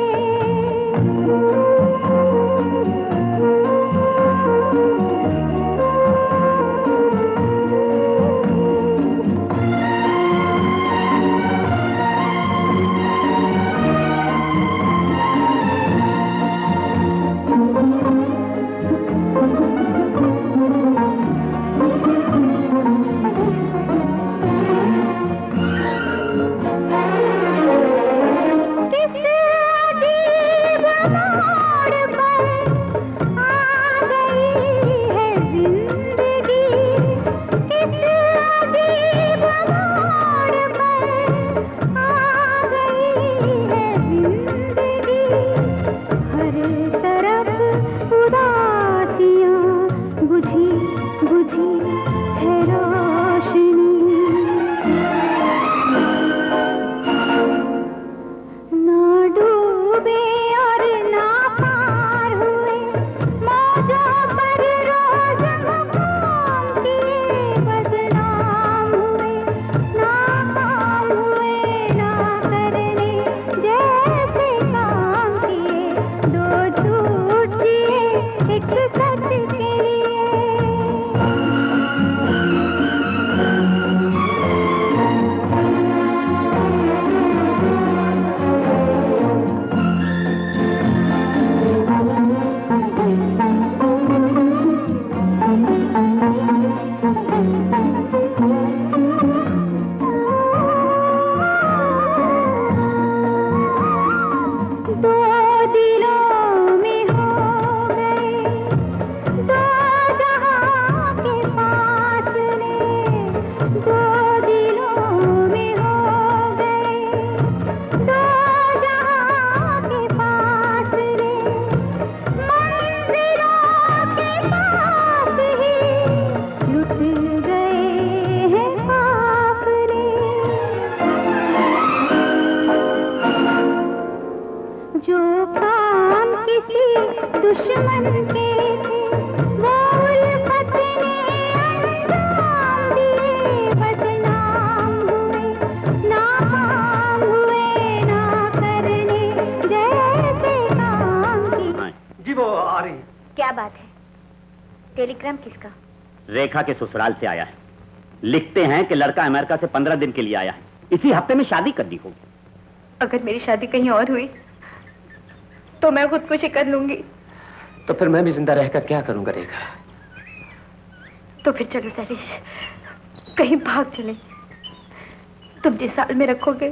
Speaker 1: टेलीग्राम किसका?
Speaker 2: रेखा के ससुराल से आया है। लिखते हैं कि लड़का अमेरिका से 15 दिन के लिए आया है, इसी हफ्ते में शादी करनी होगी।
Speaker 7: अगर मेरी शादी कहीं और हुई तो मैं खुदकुशी कर लूंगी।
Speaker 8: तो फिर मैं भी जिंदा रहकर क्या करूंगा रेखा?
Speaker 7: तो फिर चलो शैलेश, कहीं भाग चले। तुम जिस साल में रखोगे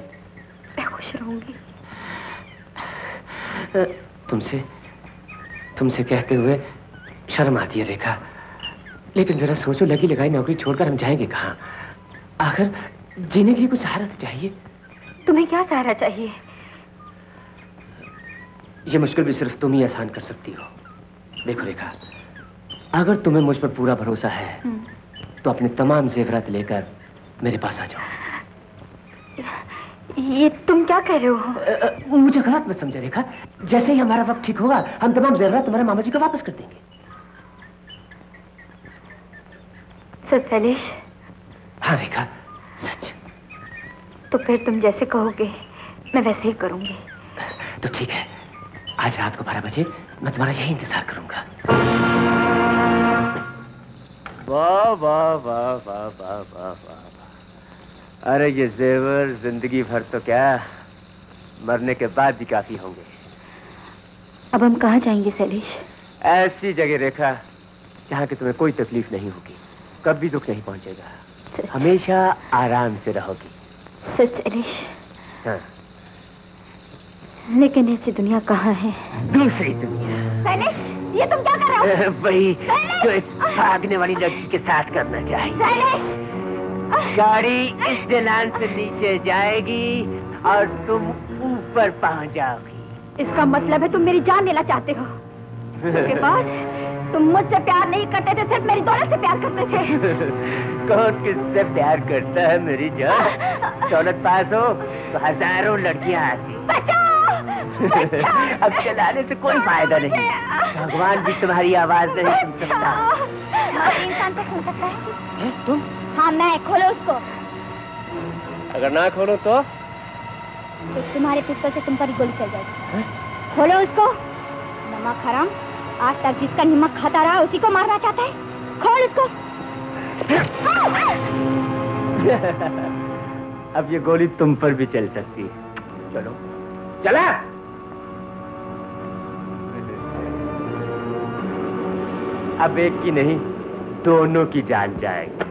Speaker 7: मैं खुश रहूंगी।
Speaker 8: तुमसे कहते हुए शर्म आती है रेखा, लेकिन जरा सोचो, लगी लगाई नौकरी छोड़कर हम जाएंगे कहाँ? आखिर जीने के लिए कुछ सहारा तो चाहिए।
Speaker 7: तुम्हें क्या सहारा चाहिए?
Speaker 8: ये मुश्किल भी सिर्फ तुम ही आसान कर सकती हो। देखो रेखा, अगर तुम्हें मुझ पर पूरा भरोसा है तो अपने तमाम जेवरात लेकर मेरे पास आ जाओ।
Speaker 7: ये तुम क्या कह रहे हो?
Speaker 8: मुझे गलत मत समझे रेखा। जैसे ही हमारा वक्त ठीक होगा हम तमाम जेवरात तुम्हारे मामा जी को वापस कर देंगे।
Speaker 7: सच शैलेश?
Speaker 8: हाँ रेखा, सच।
Speaker 7: तो फिर तुम जैसे कहोगे मैं वैसे ही करूंगी।
Speaker 8: तो ठीक है, आज रात को 12 बजे मैं तुम्हारा यही इंतजार करूंगा।
Speaker 5: वाह वाह वाह वाह वाह वाह वाह। अरे ये जेवर जिंदगी भर तो क्या, मरने के बाद भी काफी होंगे।
Speaker 7: अब हम कहाँ जाएंगे शैलेश?
Speaker 5: ऐसी जगह रेखा जहाँ की तुम्हें कोई तकलीफ नहीं होगी, कभी दुख नहीं पहुंचेगा, हमेशा आराम से रहोगी।
Speaker 7: सच शैलेश?
Speaker 5: हाँ।
Speaker 7: लेकिन ऐसी दुनिया कहाँ है?
Speaker 5: दूसरी दुनिया।
Speaker 1: शैलेश, ये तुम क्या कर रहे हो?
Speaker 5: वही जो एक भागने वाली लड़की के साथ करना चाहिए।
Speaker 1: शैलेश!
Speaker 5: गाड़ी इस ढलान से नीचे जाएगी और तुम ऊपर पहुंच जाओगी।
Speaker 1: इसका मतलब है तुम मेरी जान लेना चाहते हो? उसके बाद तुम मुझसे प्यार नहीं करते थे, सिर्फ मेरी दौलत से प्यार करते थे।
Speaker 5: कौन किससे प्यार करता है मेरी जान? दौलत पास हो तो हजारों लड़कियां आती। अब चलाने से कोई फायदा नहीं, भगवान भी तुम्हारी आवाज नहीं सुन सकता।
Speaker 1: इंसान तो सुन सकता है। तुम? हाँ मैं। खोलो उसको।
Speaker 5: अगर ना खोलो तो
Speaker 1: तुम्हारे पिस्तौल से तुम पर ही गोली चल जाएगी। खोलो उसको। नमक हराम, आज तक जिसका नमक खाता रहा उसी को मारना चाहता है। खोल उसको।
Speaker 5: अब ये गोली तुम पर भी चल सकती है। चलो चला। अब एक की नहीं, दोनों की जान जाएगी।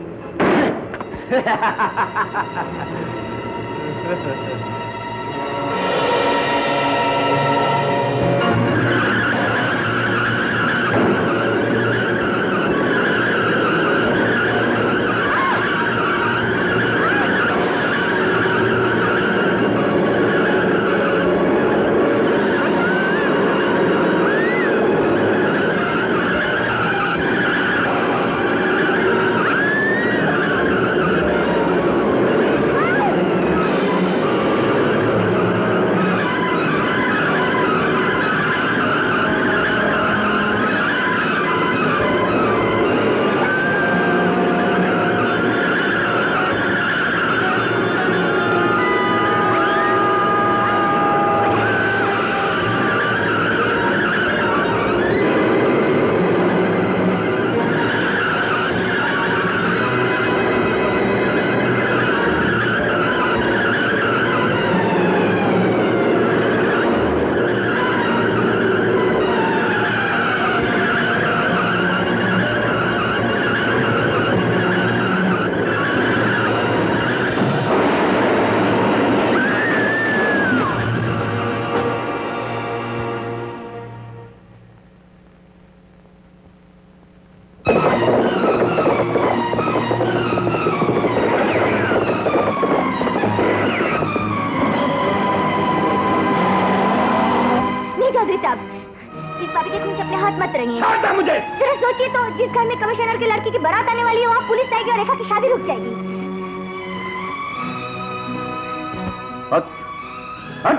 Speaker 1: जिस घर में कमिश्नर की लड़की की बारात आने वाली है वहाँ पुलिस आएगी और रेखा की शादी रुक जाएगी।
Speaker 2: हट, हट।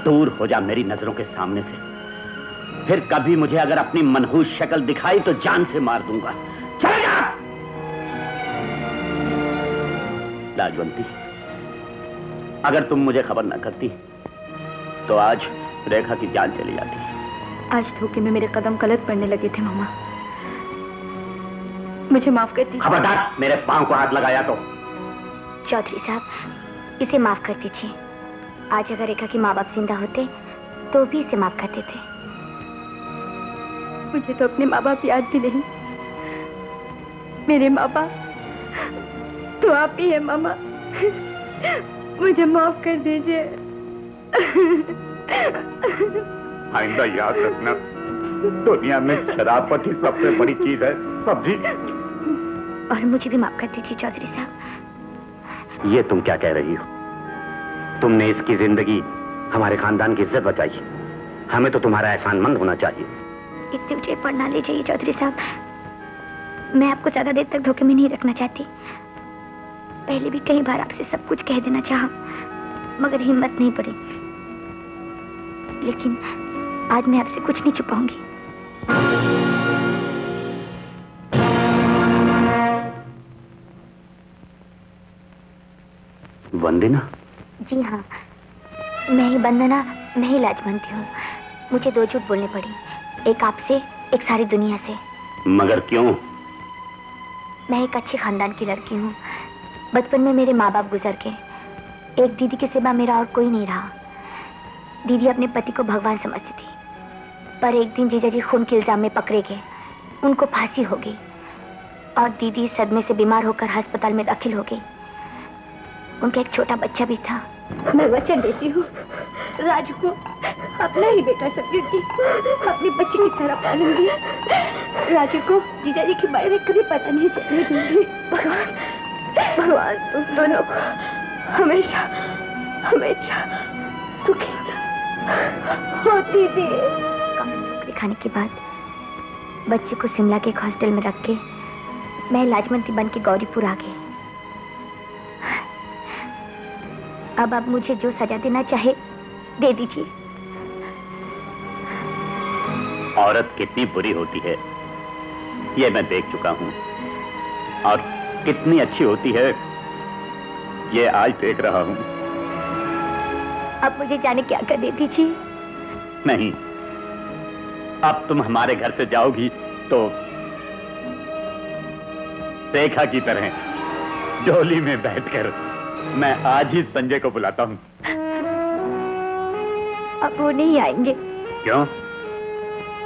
Speaker 2: दूर हो जा मेरी नजरों के सामने से। फिर कभी मुझे अगर अपनी मनहूस शक्ल दिखाई तो जान से मार दूंगा। चल जा। लाजवंती, अगर तुम मुझे खबर न करती तो आज रेखा की जान चली जाती।
Speaker 7: आज धोखे में मेरे कदम गलत पड़ने लगे थे मामा। मुझे माफ कर दीजिए।
Speaker 2: खबरदार, मेरे पांव को हाथ लगाया तो।
Speaker 1: चौधरी साहब, इसे माफ कर दीजिए। आज अगर रेखा के माँ बाप जिंदा होते तो भी इसे माफ करते थे।
Speaker 7: मुझे तो अपने माँ बाप याद भी नहीं। मेरे माँ बाप तो आप ही है मामा। मुझे माफ कर दीजिए।
Speaker 6: आइंदा याद रखना, दुनिया में शराफत ही सबसे बड़ी चीज है। सब्जी।
Speaker 1: और मुझे भी माफ कर दीजिए चौधरी साहब।
Speaker 2: ये तुम क्या कह रही हो? तुमने इसकी जिंदगी, हमारे खानदान की इज्जत बचाई। हमें तो तुम्हारा एहसानमंद होना चाहिए।
Speaker 1: इतने ऊंचे पर ना ले जाइए चौधरी साहब। मैं आपको ज्यादा देर तक धोखे में नहीं रखना चाहती। पहले भी कई बार आपसे सब कुछ कह देना चाहा, मगर हिम्मत नहीं पड़ी। लेकिन आज मैं आपसे कुछ नहीं छुपाऊंगी।
Speaker 2: वंदना?
Speaker 1: जी हाँ, मैं ही वंदना, मैं ही लाजवंती हूँ। मुझे दो झूठ बोलने पड़ी, एक आपसे, एक सारी दुनिया से।
Speaker 2: मगर क्यों?
Speaker 1: मैं एक अच्छे खानदान की लड़की हूँ। बचपन में मेरे माँ बाप गुजर गए। एक दीदी के सिवा मेरा और कोई नहीं रहा। दीदी अपने पति को भगवान समझती थी, पर एक दिन जीजा जी खून के इल्जाम में पकड़े गए। उनको फांसी हो गई और दीदी सदमे से बीमार होकर अस्पताल में दाखिल हो गई। उनका एक छोटा बच्चा भी था।
Speaker 7: मैं वचन देती हूँ राजू को अपना ही बेटा समझूंगी, अपनी बच्ची की तरह पालूंगी। राजू को जीजा जी की बारे कभी पता नहीं चलने दूंगी। भगवान, भगवान तुम दोनों को हमेशा हमेशा सुखी होती थी।
Speaker 1: कम नौकरी खाने के बाद बच्चे को शिमला के एक हॉस्टल में रख के मैं लाजवंती बन के गौरीपुर आ गई। अब आप मुझे जो सजा देना चाहे दे दीजिए।
Speaker 2: औरत कितनी बुरी होती है ये मैं देख चुका हूँ, और कितनी अच्छी होती है ये आज देख रहा हूँ।
Speaker 1: अब मुझे जाने क्या कर दे दीजिए।
Speaker 2: नहीं, अब तुम हमारे घर से जाओगी तो रेखा की तरह डोली में बैठकर मैं आज ही संजय को बुलाता हूँ।
Speaker 1: अब वो नहीं आएंगे।
Speaker 2: क्यों?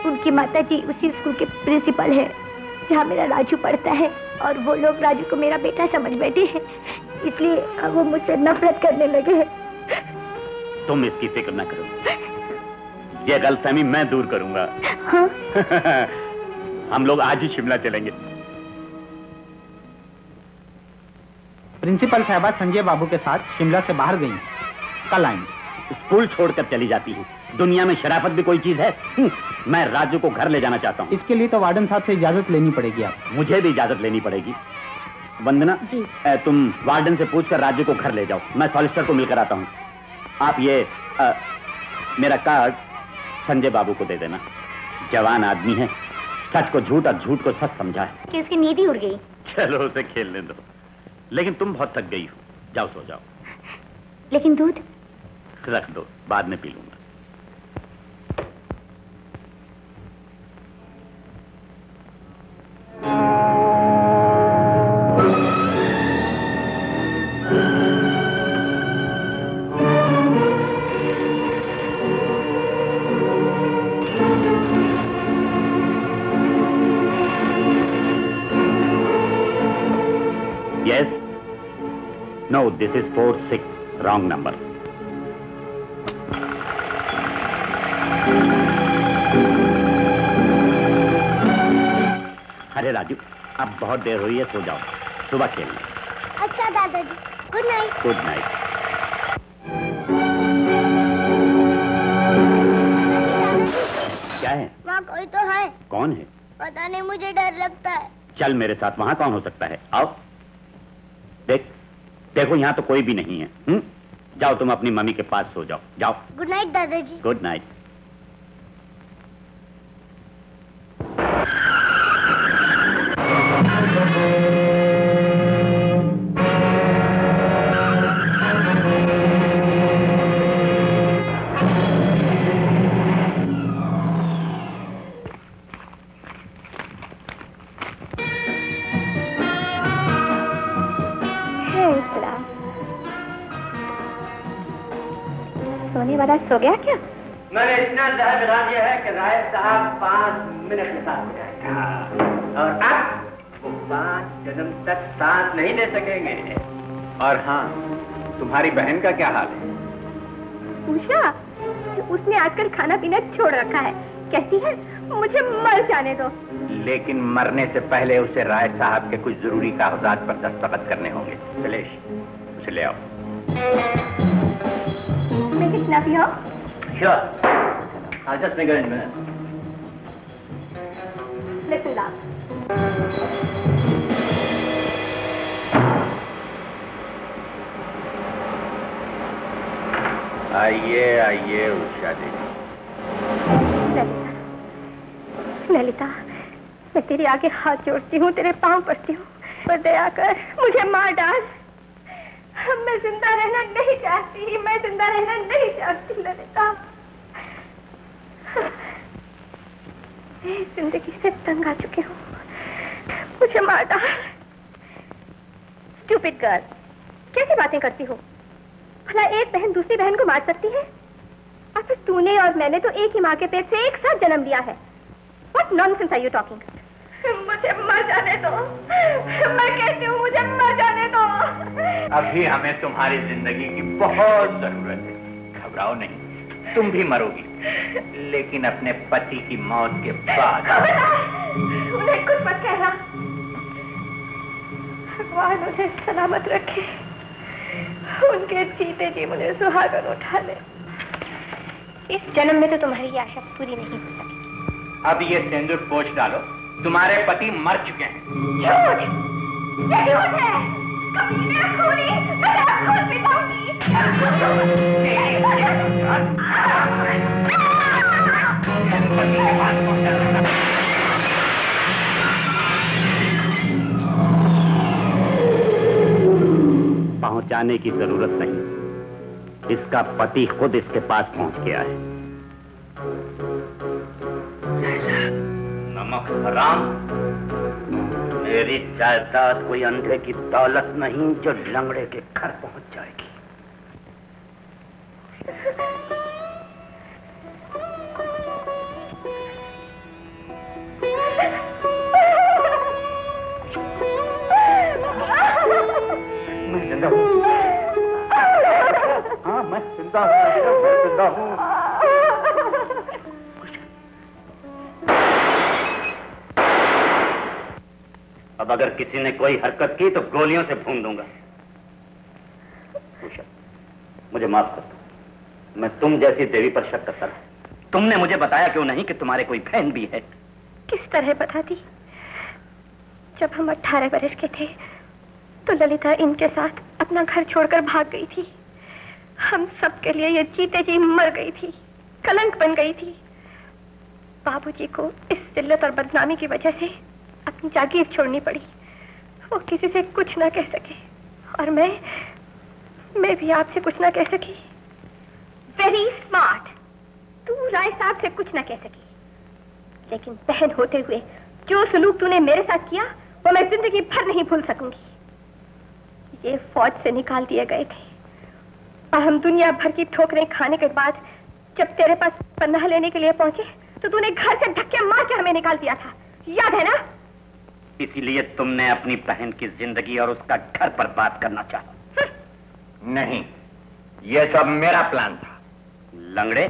Speaker 1: उनकी माताजी उसी स्कूल के प्रिंसिपल है जहाँ मेरा राजू पढ़ता है, और वो लोग राजू को मेरा बेटा समझ बैठे हैं, इसलिए अब वो मुझसे नफरत करने लगे हैं।
Speaker 2: तुम इसकी फिक्र न करो, ये गलतफहमी मैं दूर करूंगा।
Speaker 1: हाँ?
Speaker 2: हम लोग आज ही शिमला चलेंगे।
Speaker 5: प्रिंसिपल साहबा संजय बाबू के साथ शिमला से बाहर गई, कल आएंगे।
Speaker 2: स्कूल छोड़कर चली जाती हूँ। दुनिया में शराफत भी कोई चीज है? मैं राजू को घर ले जाना चाहता हूँ।
Speaker 5: इसके लिए तो वार्डन साहब से इजाजत लेनी पड़ेगी। आप
Speaker 2: मुझे भी इजाजत लेनी पड़ेगी। वंदना, तुम वार्डन से पूछकर राजू को घर ले जाओ। मैं सॉलिसिटर को मिलकर आता हूँ। आप ये मेरा कार्ड संजय बाबू को दे देना। जवान आदमी है, सच को झूठ और झूठ को सच समझा है
Speaker 1: कि उसकी नींद ही उड़ गई।
Speaker 2: चलो उसे खेलने दो, लेकिन तुम बहुत थक गई हो, जाओ सो जाओ।
Speaker 1: लेकिन दूध
Speaker 2: रख दो, बाद में पी लूंगा। Yes? No, this is 46, wrong number. अरे राजू, अब बहुत देर हुई है, सो जाओ, सुबह खेलना।
Speaker 9: अच्छा दादाजी, गुड नाइट।
Speaker 2: Good night. क्या है?
Speaker 9: वहाँ कोई तो है।
Speaker 2: कौन है?
Speaker 9: पता नहीं, मुझे डर लगता है।
Speaker 2: चल मेरे साथ, वहां कौन हो सकता है? आओ। देखो यहाँ तो कोई भी नहीं है। जाओ तुम अपनी मम्मी के पास सो जाओ। जाओ।
Speaker 9: गुड नाइट दादाजी।
Speaker 2: Good night.
Speaker 7: महाराज सो गया क्या?
Speaker 2: मैंने इतना जहर मिला दिया है कि राय साहब 5 मिनट के साथ हो जाएगा और अब वो 5 जन्म तक सांस नहीं ले सकेंगे।
Speaker 6: और हाँ, तुम्हारी बहन का क्या हाल है?
Speaker 7: उषा, उसने आजकल खाना पीना छोड़ रखा है। कहती है मुझे मर जाने दो।
Speaker 6: लेकिन मरने से पहले उसे राय साहब के कुछ जरूरी कागजात पर दस्तखत करने होंगे। शैलेश, उसे ले आओ।
Speaker 7: मैं कितना भी हो?
Speaker 2: Sure. I'll just make it in a minute.
Speaker 7: Listen, love.
Speaker 6: आइए आइए उषा देवी।
Speaker 7: ललिता, मैं तेरे आगे हाथ जोड़ती हूँ, तेरे पांव पड़ती हूँ, पर दया कर मुझे मार डाल। मैं जिंदा रहना नहीं चाहती, मैं जिंदा रहना नहीं चाहती ललिता। मैं जिंदगी से तंग आ चुकी हूँ, मुझे मार डाल। स्टूपिड गर्ल, कैसी बातें करती हो? भला एक बहन दूसरी बहन को मार सकती है? और फिर तूने और मैंने तो एक ही माँ के पेट से एक साथ जन्म लिया है। What nonsense are you talking? मुझे मर जाने दो, मैं कहती हूँ मुझे मर जाने दो।
Speaker 6: अभी हमें तुम्हारी जिंदगी की बहुत जरूरत है। घबराओ नहीं, तुम भी मरोगी, लेकिन अपने पति की मौत के बाद।
Speaker 7: उन्हें कुछ मत कहना। भगवान उन्हें सलामत रखे, उनके जीते जी मुझे सुहागन उठा ले। इस जन्म में तो तुम्हारी ये आशा पूरी नहीं हो सकी।
Speaker 6: अब ये सिंदूर पोंछ डालो, तुम्हारे पति मर चुके हैं।
Speaker 7: झूठ! ये झूठ है! कमीने, खूनी, मैं तेरा खून पिलाऊंगी।
Speaker 2: पहुंचाने की जरूरत नहीं, इसका पति खुद इसके पास पहुंच गया है। नमक हराम, मेरी जायदाद कोई अंधे की दौलत नहीं जो लंगड़े के घर पहुंच जाएगी। मैं जिंदा हूँ। हाँ, मैं जिंदा हूँ, मैं जिंदा हूँ। अब अगर किसी ने कोई हरकत की तो गोलियों से भून दूंगा। उषा, मुझे माफ कर दो, मैं तुम जैसी देवी पर शक करता था। तुमने मुझे बताया क्यों नहीं कि तुम्हारे कोई बहन भी है?
Speaker 7: किस तरह बता दी? जब हम 18 वर्ष के थे तो ललिता इनके साथ अपना घर छोड़कर भाग गई थी। हम सब के लिए ये जीते जी मर गई थी, कलंक बन गई थी। बाबूजी को इस जिल्लत और बदनामी की वजह से अपनी जागीर छोड़नी पड़ी। वो किसी से कुछ ना कह सके और मैं भी आपसे कुछ ना कह सकी। Very smart. तू राय साहब से कुछ ना कह सकी, लेकिन बहन होते हुए जो सलूक तूने मेरे साथ किया वो मैं जिंदगी भर नहीं भूल सकूंगी। ये फौज से निकाल दिए गए थे और हम दुनिया भर की ठोकरें खाने के बाद जब तेरे पास पनाह लेने के लिए पहुंचे तो तूने घर से धक्के मार के हमें निकाल दिया था, याद है ना?
Speaker 2: इसीलिए तुमने अपनी बहन की जिंदगी और उसका घर बर्बाद करना चाहा।
Speaker 6: नहीं, यह सब मेरा प्लान था।
Speaker 2: लंगड़े,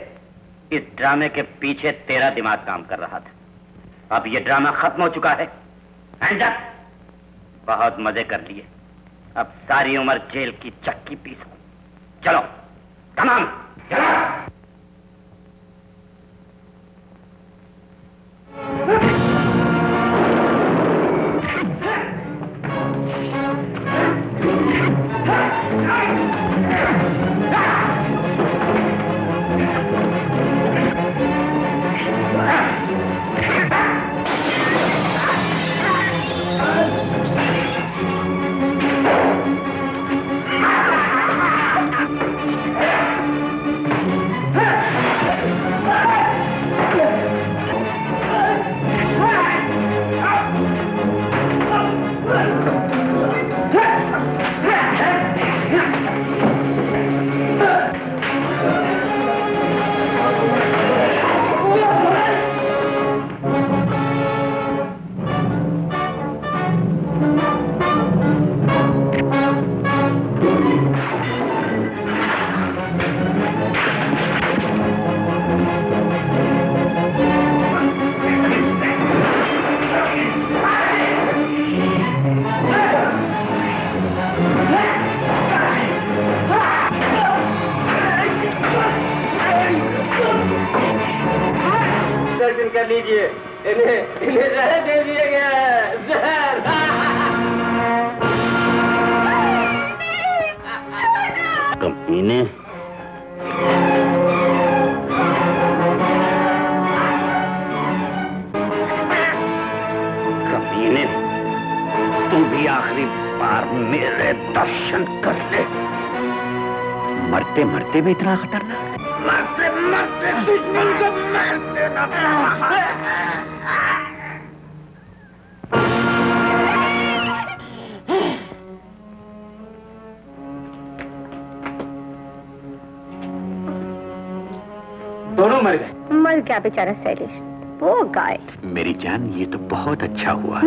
Speaker 2: इस ड्रामे के पीछे तेरा दिमाग काम कर रहा था। अब यह ड्रामा खत्म हो चुका है। Hands up. बहुत मजे कर लिए, अब सारी उम्र जेल की चक्की पीसो। चलो, कम ऑन, चलो।
Speaker 4: लीजिए, इन्हें जहर दे दिया गया है, जहर।
Speaker 2: कमीने, कमीने, तू भी आखिरी बार मेरे दर्शन कर ले। मरते मरते भी इतना खतरनाक, मरते मरते दुश्मन को मार देना।
Speaker 4: दोनों मर गए।
Speaker 7: मर गया बेचारा शैलेश, वो गाय।
Speaker 6: मेरी जान, ये तो बहुत अच्छा हुआ।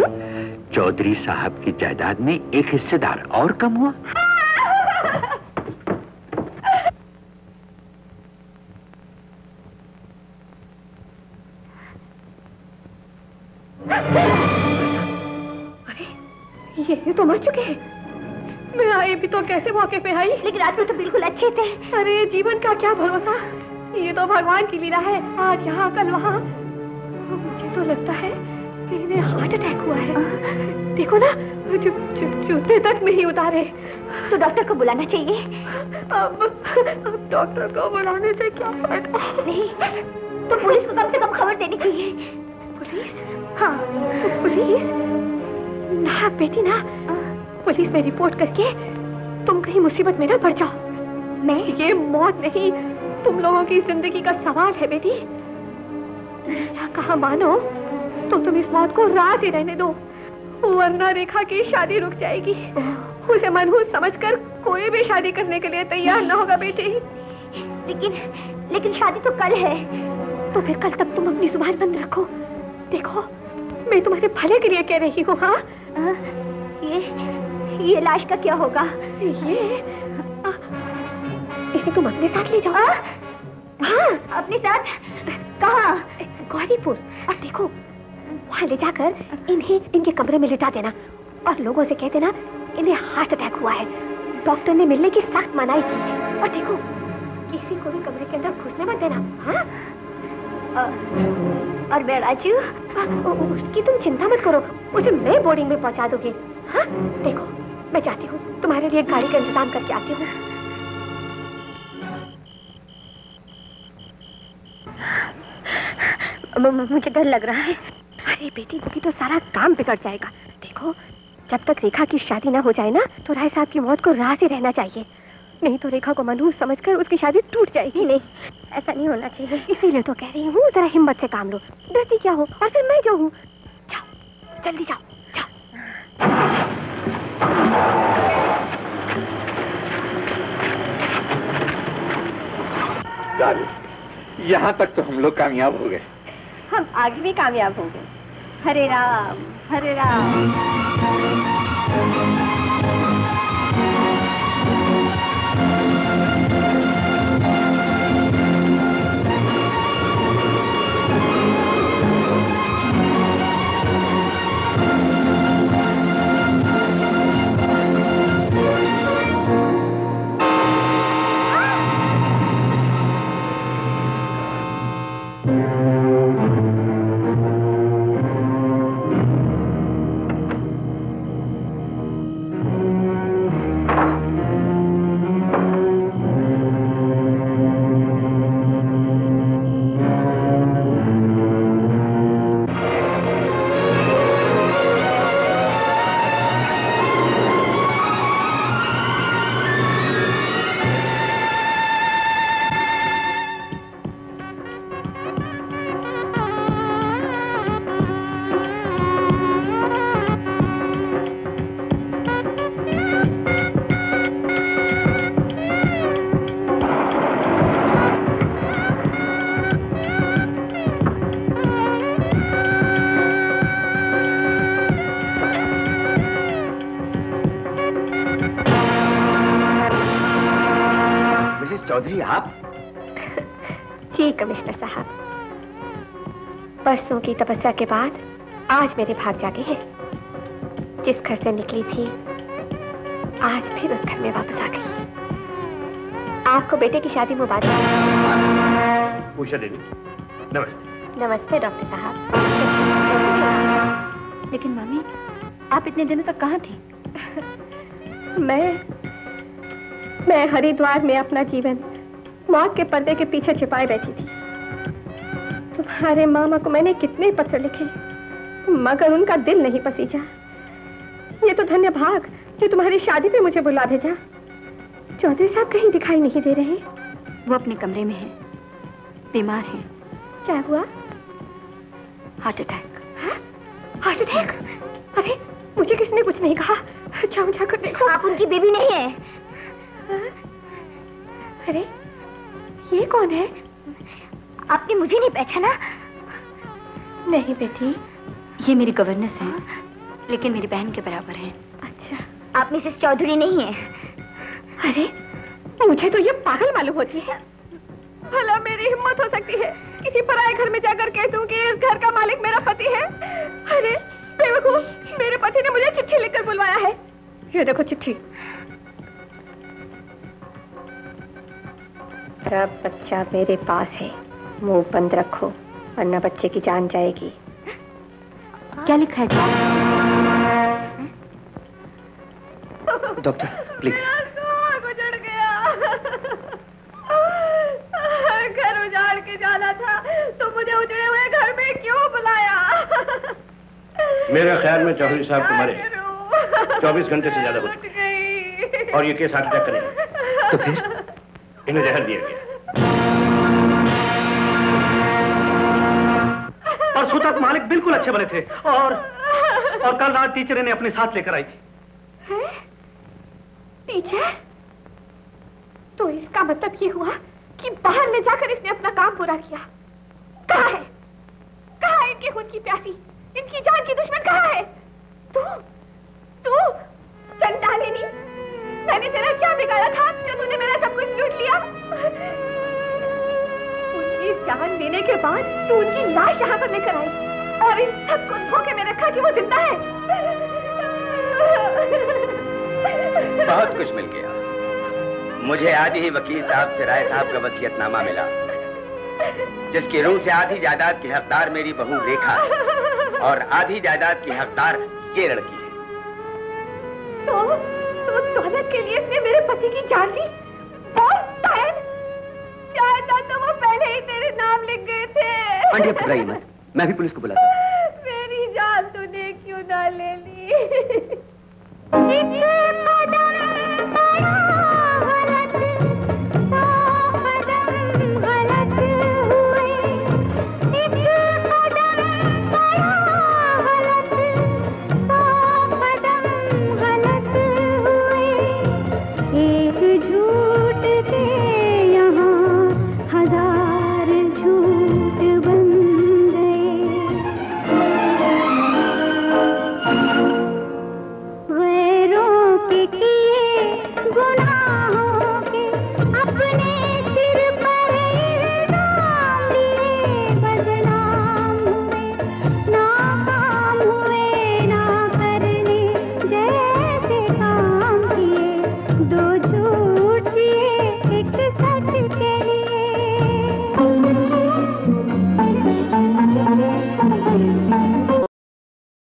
Speaker 6: चौधरी साहब की जायदाद में एक हिस्सेदार और कम हुआ।
Speaker 7: अरे ये तो मर चुके हैं। मैं आई भी तो कैसे मौके पे आई?
Speaker 1: लेकिन रात में तो बिल्कुल अच्छे थे।
Speaker 7: अरे जीवन का क्या भरोसा, ये तो भगवान की लीला है। आज यहाँ कल वहाँ। मुझे तो लगता है कि इन्हें हार्ट अटैक हुआ है। देखो ना, जूते तक नहीं उतारे।
Speaker 1: तो डॉक्टर को बुलाना चाहिए।
Speaker 7: अब डॉक्टर को बुलाने से क्या फायदा?
Speaker 1: नहीं तो पुलिस को कम से कम खबर देनी चाहिए।
Speaker 7: पुलिस? हाँ पुलिस ना बेटी ना, पुलिस में रिपोर्ट करके तुम कहीं मुसीबत में ना पड़ जाओ।
Speaker 1: मैं?
Speaker 7: ये मौत नहीं, तुम लोगों की जिंदगी का सवाल है बेटी। मेरा कहा मानो तो तुम इस मौत को रात ही रहने दो, वरना रेखा की शादी रुक जाएगी। उसे मनहूस समझकर कोई भी शादी करने के लिए तैयार ना होगा बेटी।
Speaker 1: लेकिन शादी तो कल है।
Speaker 7: तो फिर कल तक तुम अपनी जुबान बंद रखो। देखो मैं तुम्हारे भले के लिए कह रही हूँ। हाँ
Speaker 1: ये लाश का क्या होगा?
Speaker 7: इसे तुम अपने साथ ले जाओ।
Speaker 1: हाँ अपने साथ? कहाँ?
Speaker 7: गौरीपुर। और देखो वहाँ ले जाकर इन्हें इनके कमरे में लिटा देना और लोगों से कह देना इन्हें हार्ट अटैक हुआ है। डॉक्टर ने मिलने की सख्त मनाही की है। और देखो किसी को भी कमरे के अंदर घुसने मत देना। हाँ?
Speaker 1: और मैं राजू?
Speaker 7: उसकी तुम चिंता मत करो, उसे मैं बोर्डिंग में पहुंचा दूंगी। हाँ देखो मैं जाती हूँ, तुम्हारे लिए गाड़ी का इंतजाम करके आती हूँ।
Speaker 1: मुझे डर लग रहा है।
Speaker 7: अरे बेटी क्योंकि तो सारा काम बिगड़ जाएगा। देखो जब तक रेखा की शादी ना हो जाए ना तो राय साहब की मौत को राह से रहना चाहिए, नहीं तो रेखा को मनहूस समझकर उसकी शादी टूट जाएगी।
Speaker 1: नहीं ऐसा नहीं होना चाहिए।
Speaker 7: इसीलिए तो कह रही हूँ जरा हिम्मत से काम लो। डरती क्या हो? और फिर मैं जो हूँ। जाओ जल्दी जाओ
Speaker 6: जाओ। यहाँ तक तो हम लोग कामयाब हो गए।
Speaker 1: हम आगे भी कामयाब होंगे। हरे राम हरे राम।
Speaker 2: चौधरी आप?
Speaker 7: जी कमिश्नर साहब, परसों की तपस्या के बाद आज मेरे भाग जागे हैं। जिस घर से निकली थी आज फिर उस घर में वापस आ गई। आपको बेटे की शादी मुबारक।
Speaker 3: उषा देवी नमस्ते।
Speaker 7: नमस्ते डॉक्टर साहब।
Speaker 1: लेकिन मम्मी, आप इतने दिनों तक कहाँ थी?
Speaker 7: मैं हरिद्वार में अपना जीवन मौत के पर्दे के पीछे छिपाए बैठी थी। तुम्हारे मामा को मैंने कितने पत्र लिखे, मगर उनका दिल नहीं पसीजा। ये तो धन्य भाग जो तुम्हारी शादी पे मुझे बुला भेजा। चौधरी साहब कहीं दिखाई नहीं दे रहे।
Speaker 1: वो अपने कमरे में हैं, बीमार हैं।
Speaker 7: क्या हुआ?
Speaker 1: Heart attack.
Speaker 7: Heart attack? अरे मुझे किसने कुछ नहीं कहा। जाओ जाकर देखो।
Speaker 1: आप उनकी बेबी नहीं है।
Speaker 7: अरे ये कौन है?
Speaker 1: आपने मुझे नहीं पहचाना?
Speaker 7: नहीं बेटी,
Speaker 1: ये मेरी गवर्नेंस है, लेकिन मेरी बहन के बराबर है।
Speaker 7: अच्छा,
Speaker 1: आप मिसेस चौधरी नहीं है।
Speaker 7: अरे मुझे तो ये पागल मालूम होती है। भला मेरी हिम्मत हो सकती है किसी पराये घर में जाकर कह दूं कि इस घर का मालिक मेरा पति है? अरे बेवकूफ, मेरे पति ने मुझे चिट्ठी लिखकर बुलवाया है। ये देखो चिट्ठी। अब बच्चा मेरे पास है, मुंह बंद रखो वरना बच्चे की जान जाएगी।
Speaker 1: क्या लिखा है?
Speaker 8: Doctor please.
Speaker 7: उजड़ गया। घर उजाड़ के जाना था तो मुझे उजड़े हुए घर में क्यों बुलाया?
Speaker 3: मेरे ख्याल में चौधरी साहब तुम्हारे 24 घंटे से ज्यादा हो चुके और ये केस हार्ट अटैक करेगा।
Speaker 8: तो फिर
Speaker 3: इन्हें जहर दिया गया।
Speaker 4: परसों तक मालिक बिल्कुल अच्छे बने थे और कल रात टीचर इन्हें अपने साथ लेकर आई थी।
Speaker 7: टीचर? तो इसका मतलब ये हुआ कि बाहर ले जाकर इसने अपना काम पूरा किया। कहाँ है? कहाँ है इनकी खून की प्यासी, इनकी जान की दुश्मन कहाँ है? तू संतालिनी, मैंने तेरा क्या बिगाड़ा था जो तूने मेरा सब कुछ लूट लिया? उनकी जान लेने के बाद तू उनकी लाश यहाँ पर लेकर आई और इन सबको धोखे में रखा कि वो जिंदा है।
Speaker 2: बहुत कुछ मिल गया मुझे। आज ही वकील साहब से राय साहब का वसीयतनामा मिला, जिसकी रूह से आधी जायदाद की हकदार मेरी बहू रेखा है और आधी जायदाद की हकदार ये लड़की है।
Speaker 7: तो दौलत के लिए इसने मेरे पति की जान ली? और शायद तो वो पहले ही तेरे नाम लिख गए थे।
Speaker 8: आंटी घबराइए मत, मैं भी पुलिस को बुलाता हूँ।
Speaker 7: मेरी जान तूने क्यों ना ले ली?